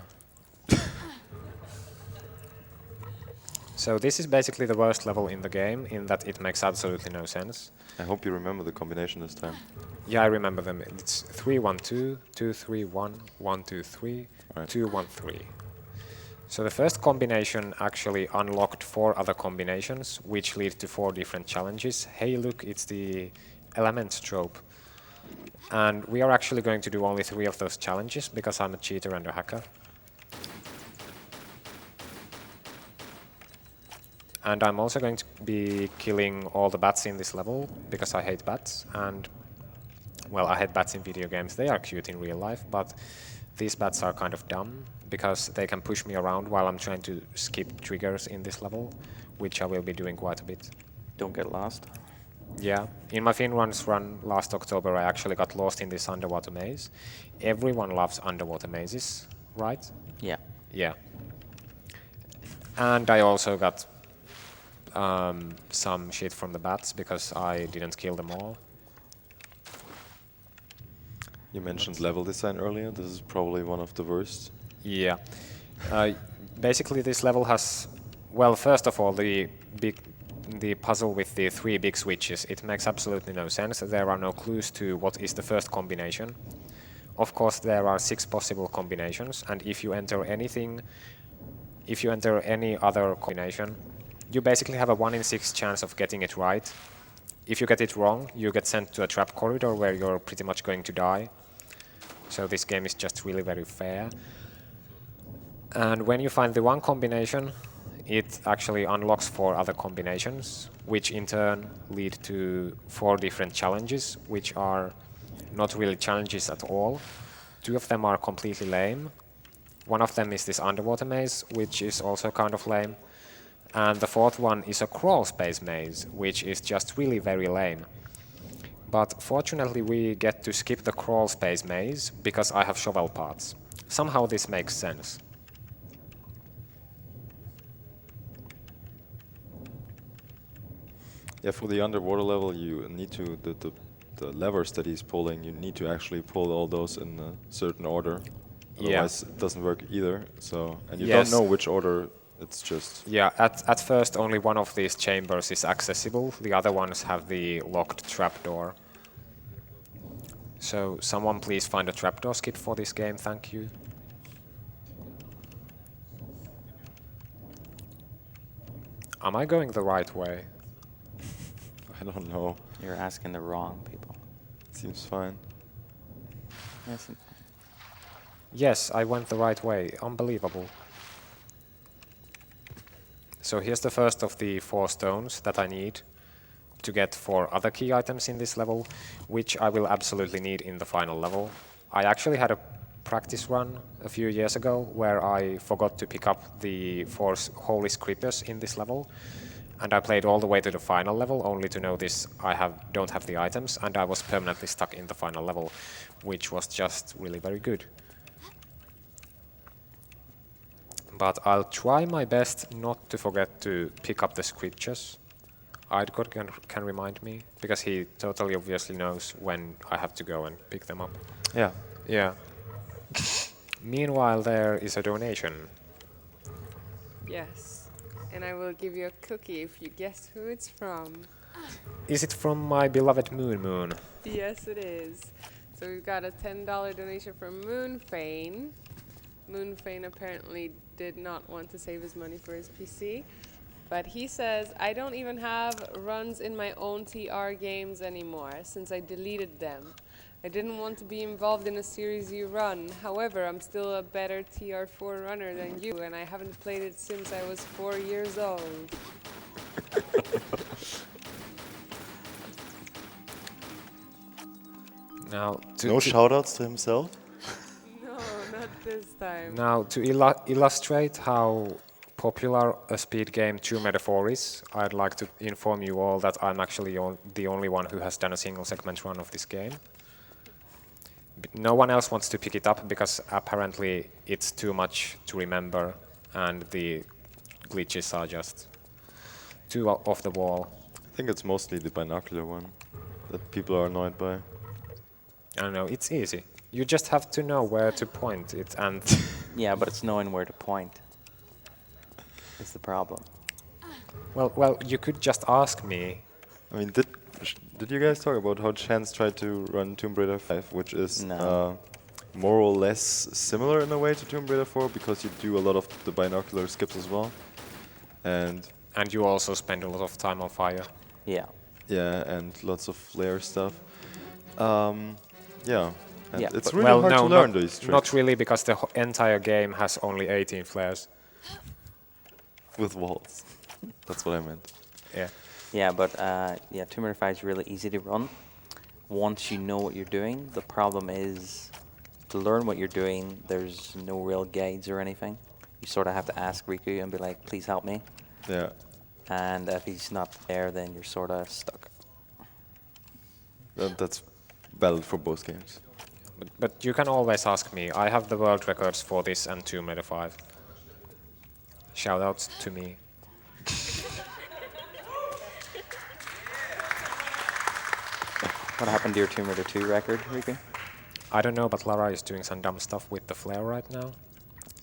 So this is basically the worst level in the game, in that it makes absolutely no sense. I hope you remember the combination this time. Yeah, I remember them. It's 3-1-2, 2-3-1, 1-2-3, Right. 2-1-3. So the first combination actually unlocked 4 other combinations, which lead to 4 different challenges. Hey, look, it's the element trope. And we are actually going to do only 3 of those challenges, because I'm a cheater and a hacker. And I'm also going to be killing all the bats in this level, because I hate bats. And, well, I hate bats in video games. They are cute in real life, but these bats are kind of dumb, because they can push me around while I'm trying to skip triggers in this level, which I will be doing quite a bit. Don't get lost. Yeah, in my Finruns run last October, I actually got lost in this underwater maze. Everyone loves underwater mazes, right? Yeah. Yeah. And I also got some shit from the bats because I didn't kill them all. You mentioned level design earlier. This is probably one of the worst. Yeah. Basically, this level has, well, first of all, the puzzle with the 3 big switches. It makes absolutely no sense. There are no clues to what is the first combination. Of course, there are 6 possible combinations, and if you enter any other combination, you basically have a 1 in 6 chance of getting it right. If you get it wrong, you get sent to a trap corridor where you're pretty much going to die. So this game is just really very fair. And when you find the one combination, it actually unlocks 4 other combinations, which in turn lead to 4 different challenges, which are not really challenges at all. 2 of them are completely lame. One of them is this underwater maze, which is also kind of lame. And the 4th one is a crawl space maze, which is just really very lame. But fortunately we get to skip the crawl space maze because I have shovel parts. Somehow this makes sense. Yeah, for the underwater level, you need to the levers that he's pulling. You need to actually pull all those in a certain order. Yeah. Otherwise, it doesn't work either. So, and you Yes. don't know which order. It's just Yeah, at first only one of these chambers is accessible. The other ones have the locked trapdoor. So someone please find a trapdoor skip for this game, thank you. Am I going the right way? I don't know. You're asking the wrong people. Seems fine. Yes. Yes, I went the right way. Unbelievable. So here's the first of the 4 stones that I need to get 4 other key items in this level, which I will absolutely need in the final level. I actually had a practice run a few years ago where I forgot to pick up the 4 holy scriptures in this level, and I played all the way to the final level only to notice I don't have the items, and I was permanently stuck in the final level, which was just really very good. But I'll try my best not to forget to pick up the scriptures. Idgod can remind me, because he totally obviously knows when I have to go and pick them up. Yeah. Yeah. Meanwhile, there is a donation. Yes. And I will give you a cookie if you guess who it's from. Is it from my beloved Moon? Yes, it is. So we've got a $10 donation from Moonfane. Moonfane apparently did not want to save his money for his PC. But he says, I don't even have runs in my own TR games anymore since I deleted them. I didn't want to be involved in a Series U run. However, I'm still a better TR4 runner than you, and I haven't played it since I was 4 years old. Now, No shoutouts to himself? No, not this time. Now, to illustrate how popular a speed game Tomb Raider 4 is, I'd like to inform you all that I'm actually the only one who has done a single segment run of this game. No one else wants to pick it up because apparently it's too much to remember and the glitches are just too off the wall. I think it's mostly the binocular one that people are annoyed by. I don't know, it's easy. You just have to know where to point it and... Yeah, but it's knowing where to point. Is the problem. Well, you could just ask me. I mean, did you guys talk about how Chance tried to run Tomb Raider 5, which is No. more or less similar in a way to Tomb Raider 4 because you do a lot of the binocular skips as well, and you also spend a lot of time on fire. Yeah. yeah, and lots of flare stuff. Yeah, and Yeah, it's but- really hard to learn not, these tricks not really, because the entire game has only 18 flares. with walls. That's what I meant. Yeah. Yeah, but yeah, Tomb Raider 5 is really easy to run. Once you know what you're doing, the problem is to learn what you're doing, there's no real guides or anything. You sort of have to ask Riku and be like, please help me. Yeah. And if he's not there, then you're sort of stuck. That's valid for both games. But you can always ask me. I have the world records for this and Tomb Raider 5. Shoutouts to me. What happened to your Tomb Raider 2 record, Riku? I don't know, but Lara is doing some dumb stuff with the flare right now.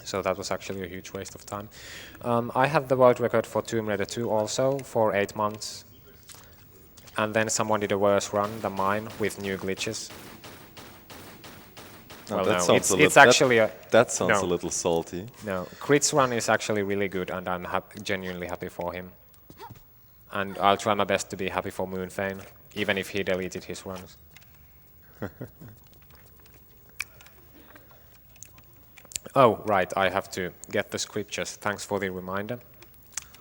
So that was actually a huge waste of time. I had the world record for Tomb Raider 2 also for 8 months. And then someone did a worse run than mine with new glitches. No, Well, that no, sounds a it's lit- actually a... That sounds no. a little salty. No, Crit's run is actually really good, and I'm genuinely happy for him. And I'll try my best to be happy for Moonfane, even if he deleted his runs. Oh, right, I have to get the scriptures. Thanks for the reminder.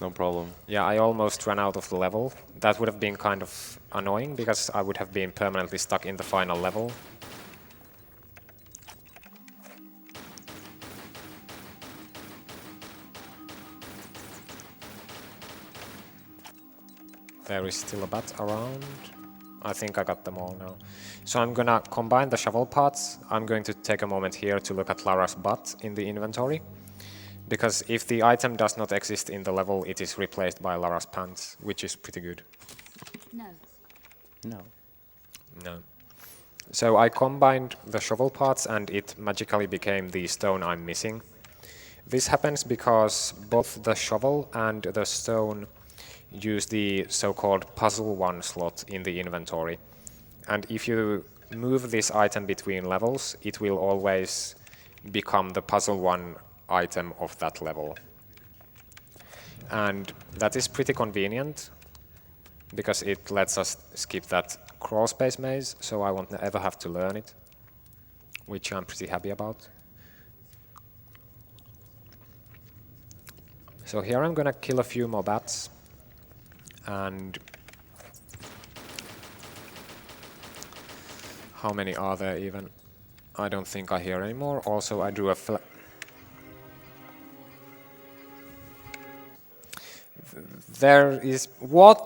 No problem. Yeah, I almost ran out of the level. That would have been kind of annoying, because I would have been permanently stuck in the final level. There is still a bat around. I think I got them all now. So I'm gonna combine the shovel parts. I'm going to take a moment here to look at Lara's butt in the inventory. Because if the item does not exist in the level, it is replaced by Lara's pants, which is pretty good. No. No. No. So I combined the shovel parts and it magically became the stone I'm missing. This happens because both the shovel and the stone use the so-called puzzle 1 slot in the inventory. And if you move this item between levels, it will always become the puzzle 1 item of that level. And that is pretty convenient, because it lets us skip that crawl space maze, so I won't ever have to learn it, which I'm pretty happy about. So here I'm gonna kill a few more bats, and how many are there even? I don't think I hear anymore. Also, I drew a there is what?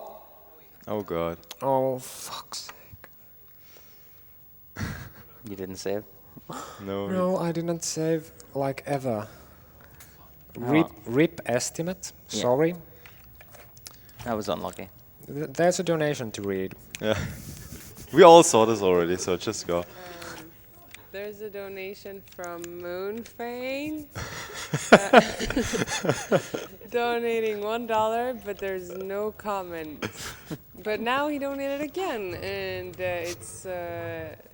Oh god. Oh, fuck's sake. You didn't save? No. No, I didn't save, like, ever. Rip estimate. Yeah. Sorry. That was unlucky. There's a donation to read. Yeah. We all saw this already, so just go. There's a donation from Moonfane. Donating $1, but there's no comment. But now he donated again, and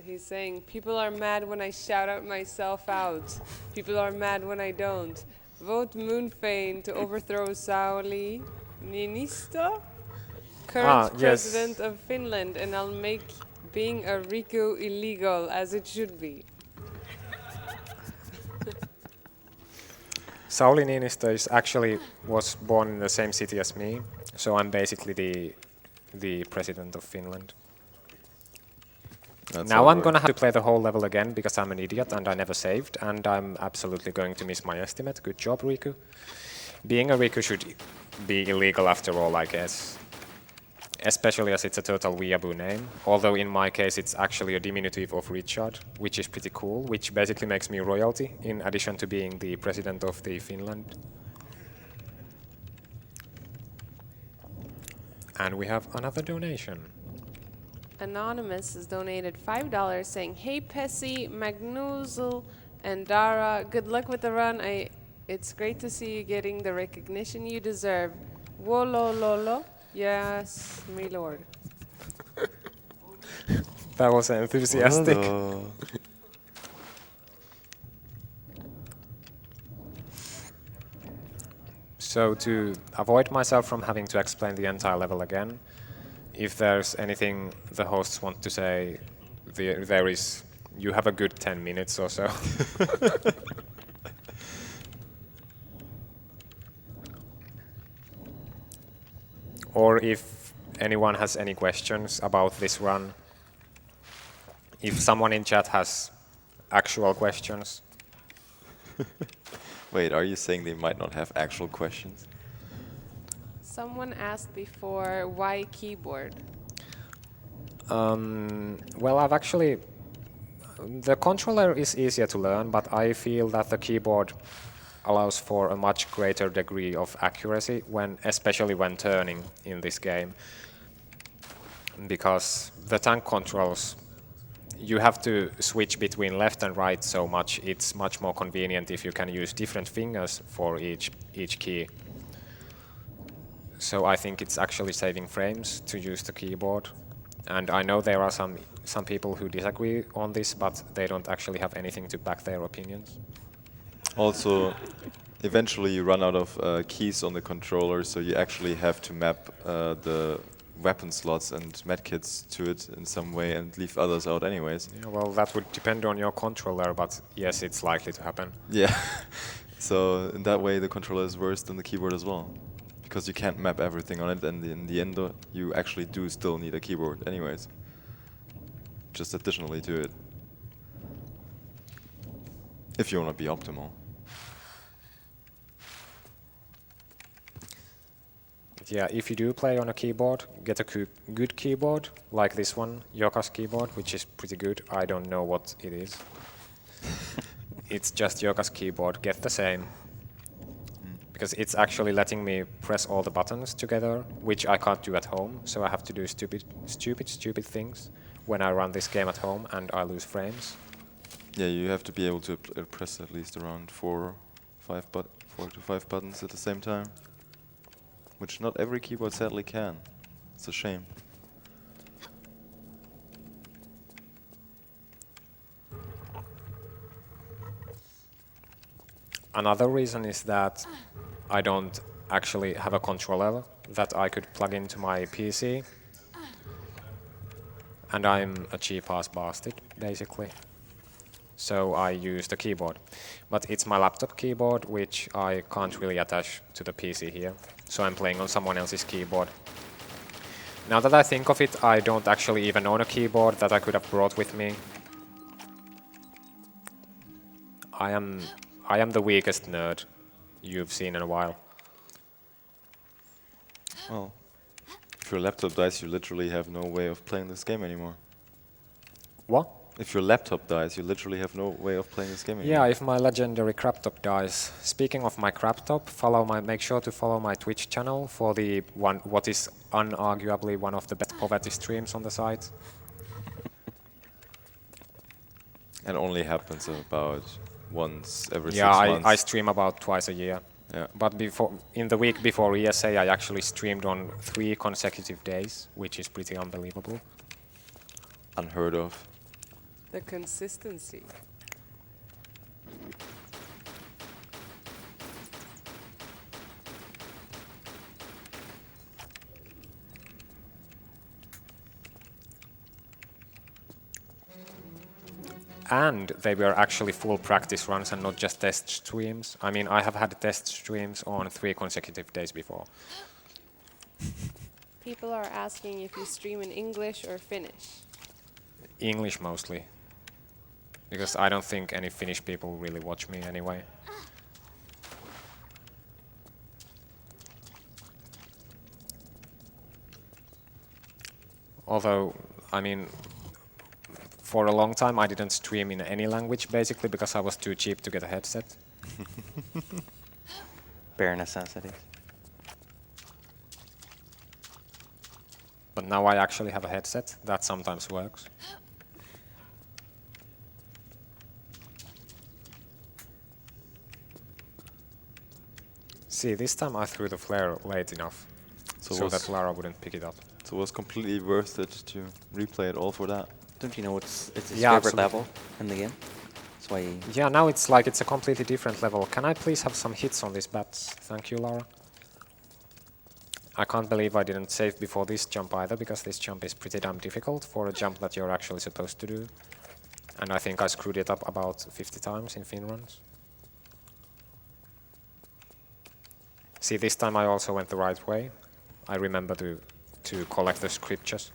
he's saying, people are mad when I shout out myself out. People are mad when I don't. Vote Moonfane to overthrow Sauli Niinistö, current Yes. president of Finland, and I'll make being a Riku illegal as it should be. Sauli Niinistö was born in the same city as me, so I'm basically the president of Finland. Now I'm gonna have to play the whole level again because I'm an idiot and I never saved, and I'm absolutely going to miss my estimate. Good job, Riku. Being a Riku should be illegal after all, I guess. Especially as it's a total weeaboo name, although in my case it's actually a diminutive of Richard, which is pretty cool, which basically makes me royalty, in addition to being the president of the Finland. And we have another donation. Anonymous has donated $5 saying, hey Pessy, Magnuzel, and Dara, good luck with the run. It's great to see you getting the recognition you deserve. Wolololo. Yes, my lord. That was enthusiastic. Hello. So to avoid myself from having to explain the entire level again, if there's anything the hosts want to say, there is, you have a good 10 minutes or so. Or if anyone has any questions about this run, if someone in chat has actual questions. Wait, are you saying they might not have actual questions? Someone asked before, why keyboard? Well, the controller is easier to learn, but I feel that the keyboard allows for a much greater degree of accuracy, especially when turning in this game. Because the tank controls, you have to switch between left and right so much, it's much more convenient if you can use different fingers for each key. So I think it's actually saving frames to use the keyboard. And I know there are some people who disagree on this, but they don't actually have anything to back their opinions. Also, eventually you run out of keys on the controller, so you actually have to map the weapon slots and medkits to it in some way and leave others out anyways. Yeah, well, that would depend on your controller, but yes, it's likely to happen. Yeah, so in that way the controller is worse than the keyboard as well. Because you can't map everything on it, and in the end you actually do still need a keyboard anyways. Just additionally to it. If you want to be optimal. Yeah, if you do play on a keyboard, get a good keyboard, like this one, Yoka's keyboard, which is pretty good. I don't know what it is. It's just Yoka's keyboard, get the same. Because it's actually letting me press all the buttons together, which I can't do at home, so I have to do stupid things when I run this game at home and I lose frames. Yeah, you have to be able to press at least around 4 to 5 buttons at the same time. Which not every keyboard sadly can. It's a shame. Another reason is that I don't actually have a controller that I could plug into my PC. And I'm a cheap-ass bastard, basically. So I use the keyboard. But it's my laptop keyboard, which I can't really attach to the PC here. So I'm playing on someone else's keyboard. Now that I think of it, I don't actually even own a keyboard that I could have brought with me. I am the weakest nerd you've seen in a while. Well, if your laptop dies, you literally have no way of playing this game anymore. What? If your laptop dies, you literally have no way of playing this game Yeah, anymore. if my legendary crap top dies. Speaking of my crap top, make sure to follow my Twitch channel for the what is unarguably one of the best poverty streams on the site. And only happens about once every Yeah, 6 months. I stream about twice a year. Yeah. But in the week before ESA, I actually streamed on 3 consecutive days, which is pretty unbelievable. Unheard of. The consistency. And they were actually full practice runs and not just test streams. I mean, I have had test streams on 3 consecutive days before. People are asking if you stream in English or Finnish. English mostly. Because I don't think any Finnish people really watch me anyway. Although, I mean, for a long time I didn't stream in any language basically because I was too cheap to get a headset. Bare necessities. But now I actually have a headset that sometimes works. See, this time I threw the flare late enough so that Lara wouldn't pick it up. So it was completely worth it to replay it all for that. Don't you know it's his Yeah, favorite absolutely. level in the game? That's why he Yeah, now it's like it's a completely different level. Can I please have some hits on these bats? Thank you, Lara. I can't believe I didn't save before this jump either, because this jump is pretty damn difficult for a jump that you're actually supposed to do. And I think I screwed it up about 50 times in fin runs. See, this time I also went the right way. I remember to collect the scriptures.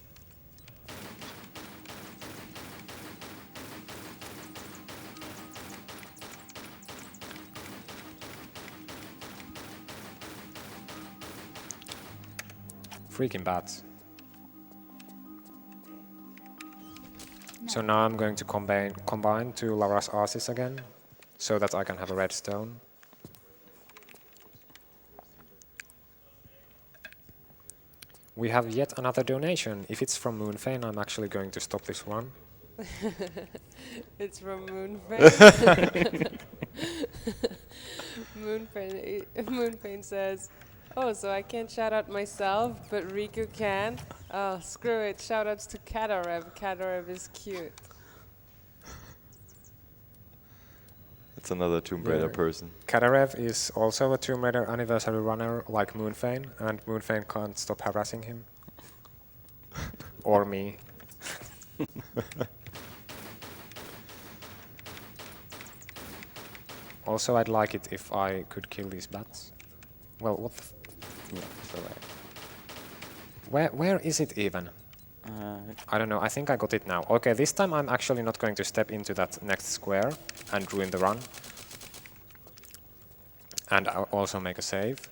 Freaking bats. So now I'm going to combine 2 Lara's Arses again, so that I can have a redstone. We have yet another donation. If it's from Moonfane, I'm actually going to stop this run. It's from Moonfane. Moonfane says, oh, so I can't shout out myself, but Riku can? Oh, screw it. Shoutouts to Katarev. Katarev is cute. It's another Tomb Raider Yeah. person. Katarev is also a Tomb Raider anniversary runner like Moonfane, and Moonfane can't stop harassing him. Or me. Also, I'd like it if I could kill these bats. Well, what the yeah, so where is it even? I don't know, I think I got it now. Okay, this time I'm actually not going to step into that next square and ruin the run. And I'll also make a save.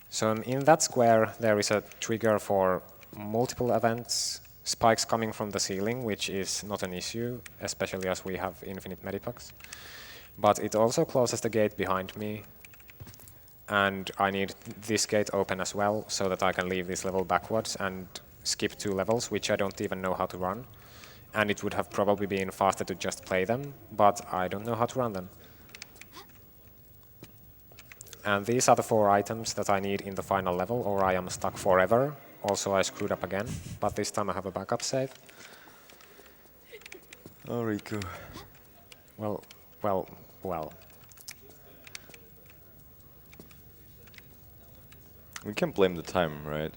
So in that square there is a trigger for multiple events, spikes coming from the ceiling, which is not an issue, especially as we have infinite medipacks. But it also closes the gate behind me, and I need this gate open as well so that I can leave this level backwards and skip 2 levels, which I don't even know how to run. And it would have probably been faster to just play them, but I don't know how to run them. And these are the 4 items that I need in the final level, or I am stuck forever. Also, I screwed up again, but this time I have a backup save. Oh, Riku. Well. We can blame the time, right?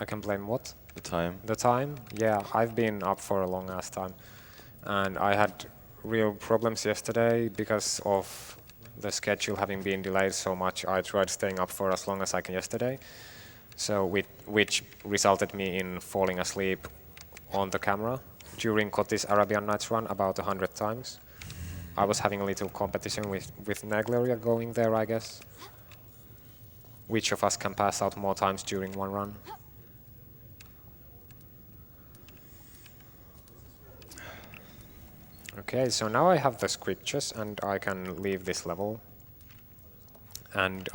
I can blame what? The time. The time? Yeah, I've been up for a long ass time. And I had real problems yesterday because of the schedule having been delayed so much. I tried staying up for as long as I can yesterday. So which resulted me in falling asleep on the camera during Koti's Arabian Nights run about 100 times. I was having a little competition with Nagleria going there, I guess. Which of us can pass out more times during one run? Okay, so now I have the scriptures and I can leave this level. And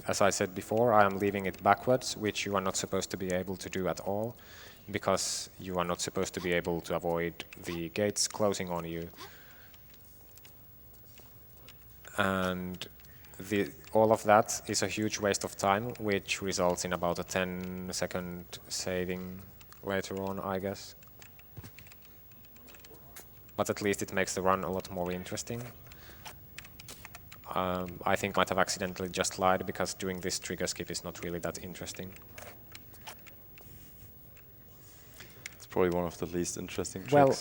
as I said before, I am leaving it backwards, which you are not supposed to be able to do at all, because you are not supposed to be able to avoid the gates closing on you. And all of that is a huge waste of time, which results in about a 10-second saving later on, I guess. But at least it makes the run a lot more interesting. I think I might have accidentally just lied, because doing this trigger skip is not really that interesting. It's probably one of the least interesting tricks. Well,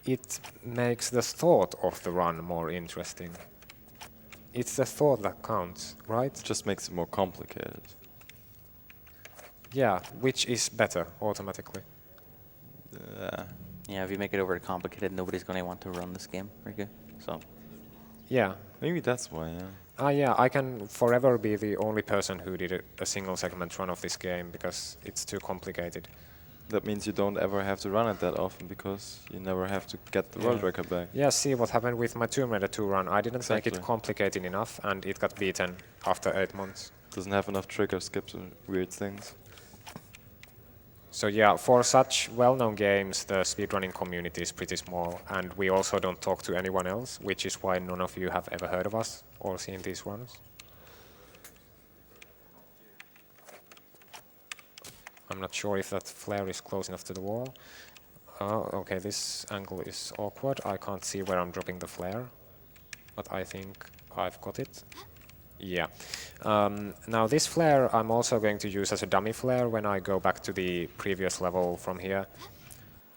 it makes the thought of the run more interesting. It's the thought that counts, right? It just makes it more complicated. Yeah, which is better automatically. Yeah, if you make it over complicated, nobody's going to want to run this game, Riku. So, Yeah. Maybe that's why, yeah. Yeah, I can forever be the only person who did a single segment run of this game, because it's too complicated. That means you don't ever have to run it that often, because you never have to get the world record back. Yeah, see what happened with my Tomb Raider 2 run. I didn't make it Exactly. complicated enough, and it got beaten after 8 months. Doesn't have enough trigger skips and weird things. So yeah, for such well-known games, the speedrunning community is pretty small, and we also don't talk to anyone else, which is why none of you have ever heard of us or seen these runs. I'm not sure if that flare is close enough to the wall. Oh, okay, this angle is awkward. I can't see where I'm dropping the flare, but I think I've got it. Yeah. Now this flare I'm also going to use as a dummy flare when I go back to the previous level from here.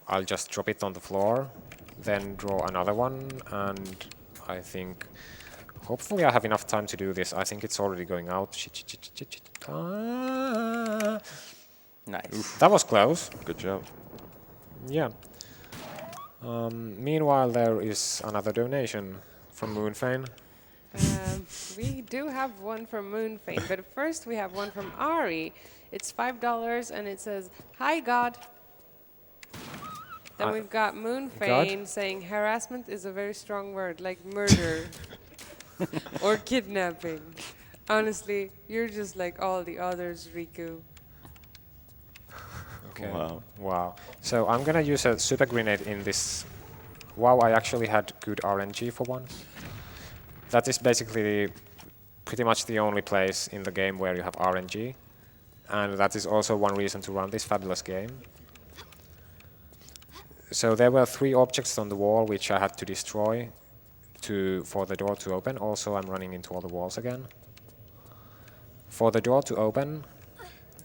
I'll just drop it on the floor, then draw another one, and I think hopefully I have enough time to do this. I think it's already going out. Shit. Ah. nice. That was close. Good job. Yeah. Meanwhile, there is another donation from Moonfane. We do have one from Moonfane, but first we have one from Ari. It's $5 and it says, "Hi God." Then we've got Moonfane saying harassment is a very strong word, like murder or kidnapping. Honestly, you're just like all the others, Riku. Okay. Wow. So I'm gonna use a super grenade in this. Wow, I actually had good RNG for once. That is basically pretty much the only place in the game where you have RNG. And that is also one reason to run this fabulous game. So there were 3 objects on the wall which I had to destroy for the door to open. Also, I'm running into all the walls again. For the door to open,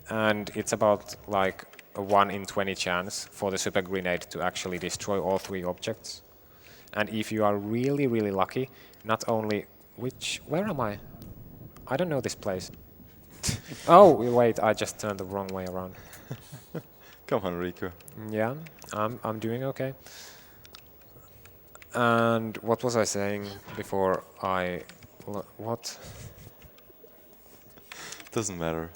and it's about like a 1 in 20 chance for the super grenade to actually destroy all 3 objects. And if you are really, really lucky, not only where am I? I don't know this place. Oh, wait, I just turned the wrong way around. Come on, Riku. Yeah, I'm doing okay. And what was I saying before what? Doesn't matter.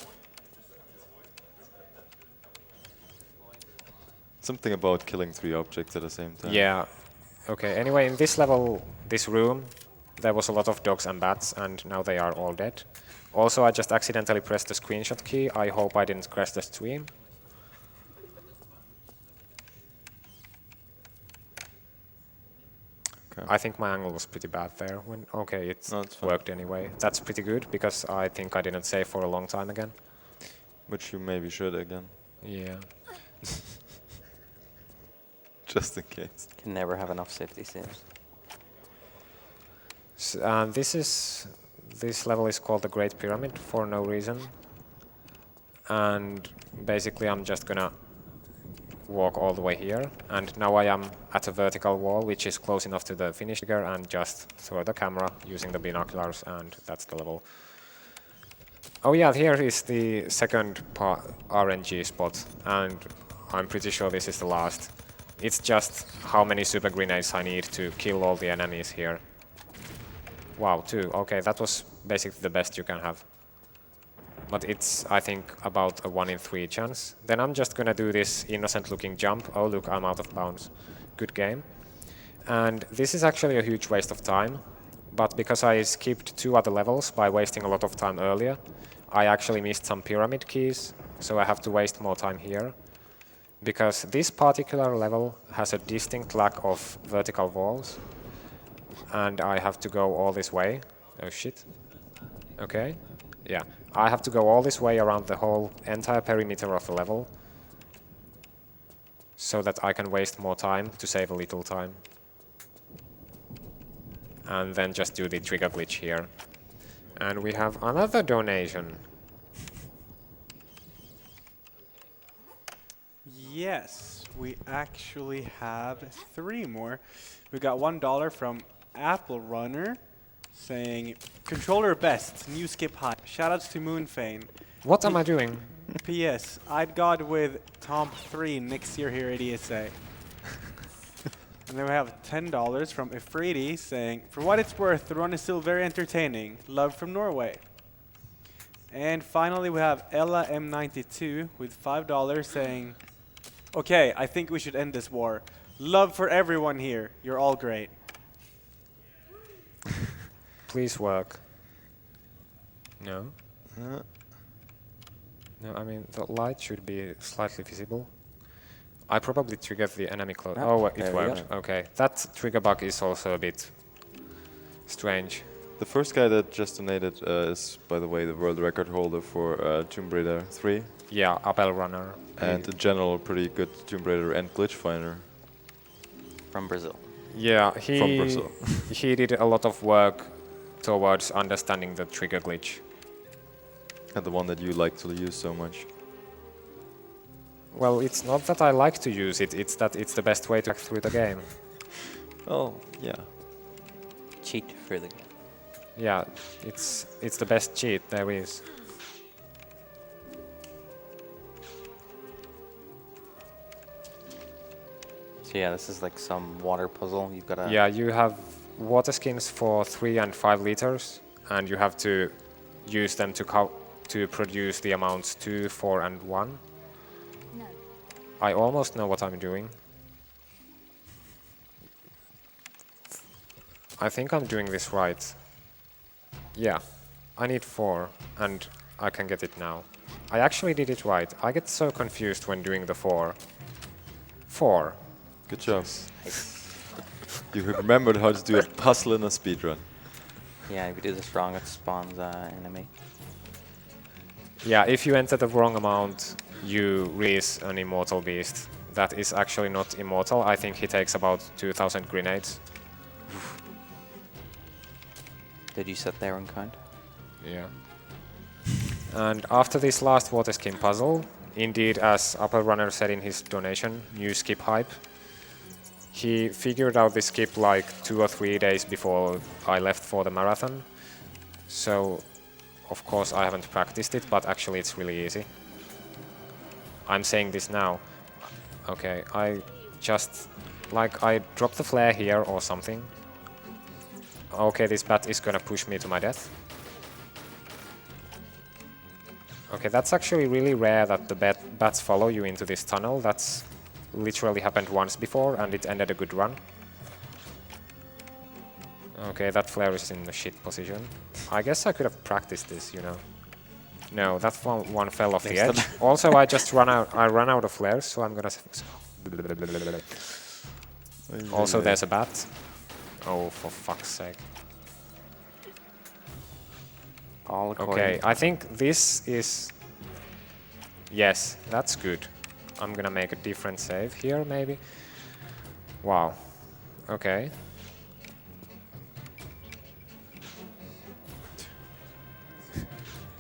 Something about killing 3 objects at the same time. Yeah. Okay, anyway, in this level, this room, there was a lot of dogs and bats, and now they are all dead. Also, I just accidentally pressed the screenshot key. I hope I didn't crash the stream. Okay. I think my angle was pretty bad there. Okay, it No, it's fine. worked anyway. That's pretty good, because I think I didn't save for a long time again. Which you maybe should again. Yeah. Just in case. Can never have enough safety saves. So, this level is called the Great Pyramid for no reason. And basically I'm just gonna walk all the way here. And now I am at a vertical wall, which is close enough to the finish trigger, and just throw the camera using the binoculars, and that's the level. Oh yeah, here is the second RNG spot, and I'm pretty sure this is the last. It's just how many super grenades I need to kill all the enemies here. Wow, 2. Okay, that was basically the best you can have. But it's, I think, about a 1 in 3 chance. Then I'm just gonna do this innocent-looking jump. Oh, look, I'm out of bounds. Good game. And this is actually a huge waste of time, but because I skipped 2 other levels by wasting a lot of time earlier, I actually missed some pyramid keys, so I have to waste more time here. Because this particular level has a distinct lack of vertical walls, and I have to go all this way. Oh shit. Okay. Yeah. I have to go all this way around the whole entire perimeter of the level, so that I can waste more time to save a little time. And then just do the trigger glitch here. And we have another donation. Yes, we actually have 3 more. We got $1 from Apple Runner saying, controller best, new skip high. Shoutouts to Moonfane. What am I doing? P.S. I'd God with Tom 3 next year here at ESA. And then we have $10 from Ifriti saying, for what it's worth, the run is still very entertaining. Love from Norway. And finally we have Ella M92 with $5 saying, okay, I think we should end this war. Love for everyone here. You're all great. Please work. No? No, I mean, the light should be slightly visible. I probably triggered the enemy close. Oh, it there we worked. Okay. That trigger bug is also a bit strange. The first guy that just donated is, by the way, the world record holder for Tomb Raider 3. Yeah, Apple Runner. And in general, pretty good Tomb Raider and glitch finder. From Brazil. Yeah, From Brazil. he did a lot of work towards understanding the trigger glitch. And the one that you like to use so much. Well, it's not that I like to use it, it's that it's the best way to hack through the game. Oh, yeah. Cheat for the game. Yeah, it's the best cheat there is. So yeah, this is like some water puzzle. You've got to... Yeah, you have water skins for 3 and 5 liters, and you have to use them to produce the amounts 2, 4, and 1. No. I almost know what I'm doing. I think I'm doing this right. Yeah, I need 4, and I can get it now. I actually did it right. I get so confused when doing the 4. 4. Good job. You remembered how to do a puzzle in a speedrun. Yeah, if you do this wrong, it spawns enemy. Yeah, if you enter the wrong amount, you release an immortal beast. That is actually not immortal. I think he takes about 2,000 grenades. Did you set their own kind? Yeah. And after this last water skin puzzle, indeed, as Apple Runner said in his donation, new skip hype, he figured out this skip like 2 or 3 days before I left for the marathon. So, of course, I haven't practiced it, but actually it's really easy. I'm saying this now. Okay, I just, like, I drop the flare here or something. Okay, this bat is gonna push me to my death. Okay, that's actually really rare that the bats follow you into this tunnel. That's literally happened once before, and it ended a good run. Okay, that flare is in a shit position. I guess I could have practiced this, you know. No, that one fell off the edge. Also, I just ran out of flares, so I'm gonna... Also, there's a bat. Oh, for fuck's sake. All according Okay, I think this is... Yes, that's good. I'm gonna make a different save here, maybe. Wow. Okay.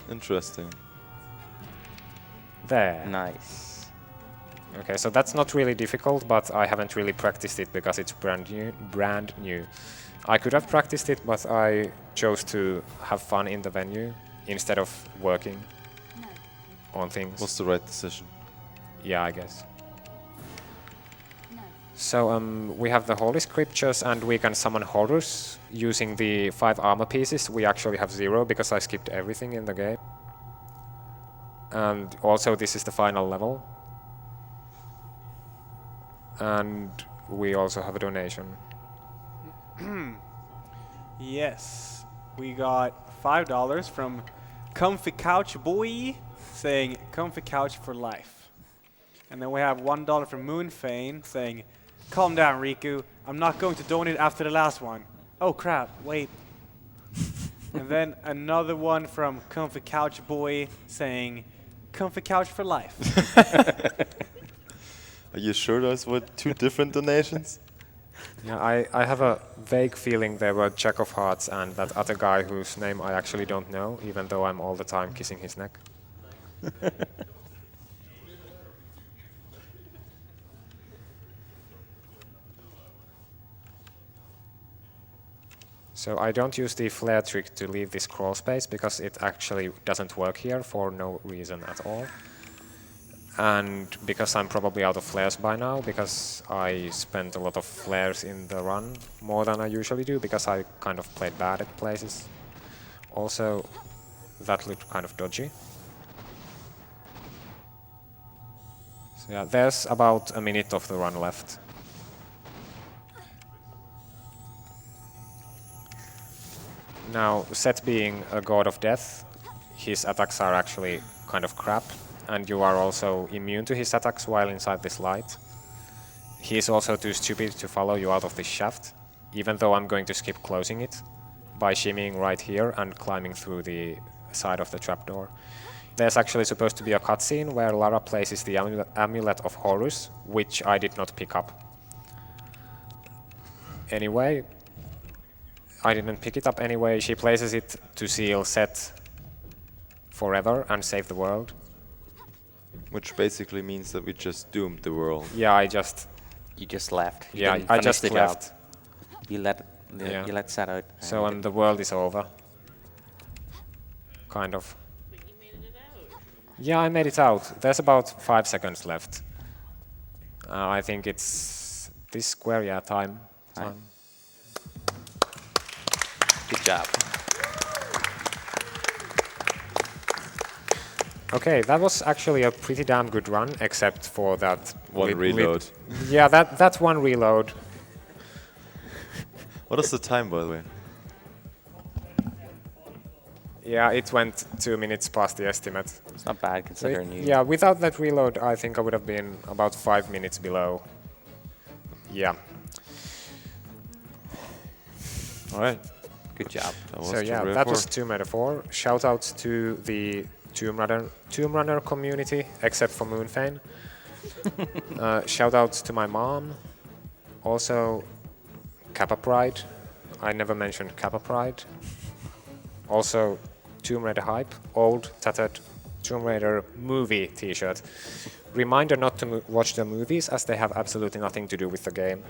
Interesting. There. Nice. Okay, so that's not really difficult, but I haven't really practiced it because it's brand new. I could have practiced it, but I chose to have fun in the venue instead of working on things. Was the right decision. Yeah, I guess. No. So we have the Holy Scriptures, and we can summon Horus using the 5 armor pieces. We actually have 0 because I skipped everything in the game. And also this is the final level. And we also have a donation. Yes, we got $5 from Comfy Couch Boy saying comfy couch for life. And then we have $1 from Moonfane saying, calm down, Riku. I'm not going to donate after the last one. Oh crap, wait. And then another one from Comfy Couch Boy saying, comfy couch for life. Are you sure those were two different donations? Yeah, I have a vague feeling they were Jack of Hearts and that other guy whose name I actually don't know, even though I'm all the time kissing his neck. So I don't use the flare trick to leave this crawl space because it actually doesn't work here for no reason at all. And because I'm probably out of flares by now, because I spent a lot of flares in the run, more than I usually do, because I kind of played bad at places. Also, that looked kind of dodgy. So yeah, there's about a minute of the run left. Now, Set being a god of death, his attacks are actually kind of crap, and you are also immune to his attacks while inside this light. He is also too stupid to follow you out of this shaft, even though I'm going to skip closing it by shimmying right here and climbing through the side of the trapdoor. There's actually supposed to be a cutscene where Lara places the Amulet of Horus, which I did not pick up. Anyway, I didn't pick it up anyway. She places it to seal Set forever and save the world. Which basically means that we just doomed the world. Yeah, You just left. You yeah, didn't I finish just the left. job. You let Yeah. you let Set out. So the world is over. Kind of. Yeah, I made it out. There's about 5 seconds left. I think it's this square, yeah, time. Good job. Okay, that was actually a pretty damn good run, except for that One reload. Yeah, that one reload. What is the time, by the way? Yeah, it went 2 minutes past the estimate. It's not bad considering you. Yeah, without that reload, I think I would have been about 5 minutes below. Yeah. All right. Good job. That was So yeah, Tomb Raider that 4. was Tomb Raider 4. Shout out to the Tomb Runner community, except for Moonfane. Shout out to my mom. Also, Kappa Pride. I never mentioned Kappa Pride. Also, Tomb Raider hype. Old, tattered Tomb Raider movie t-shirt. Reminder not to watch the movies as they have absolutely nothing to do with the game.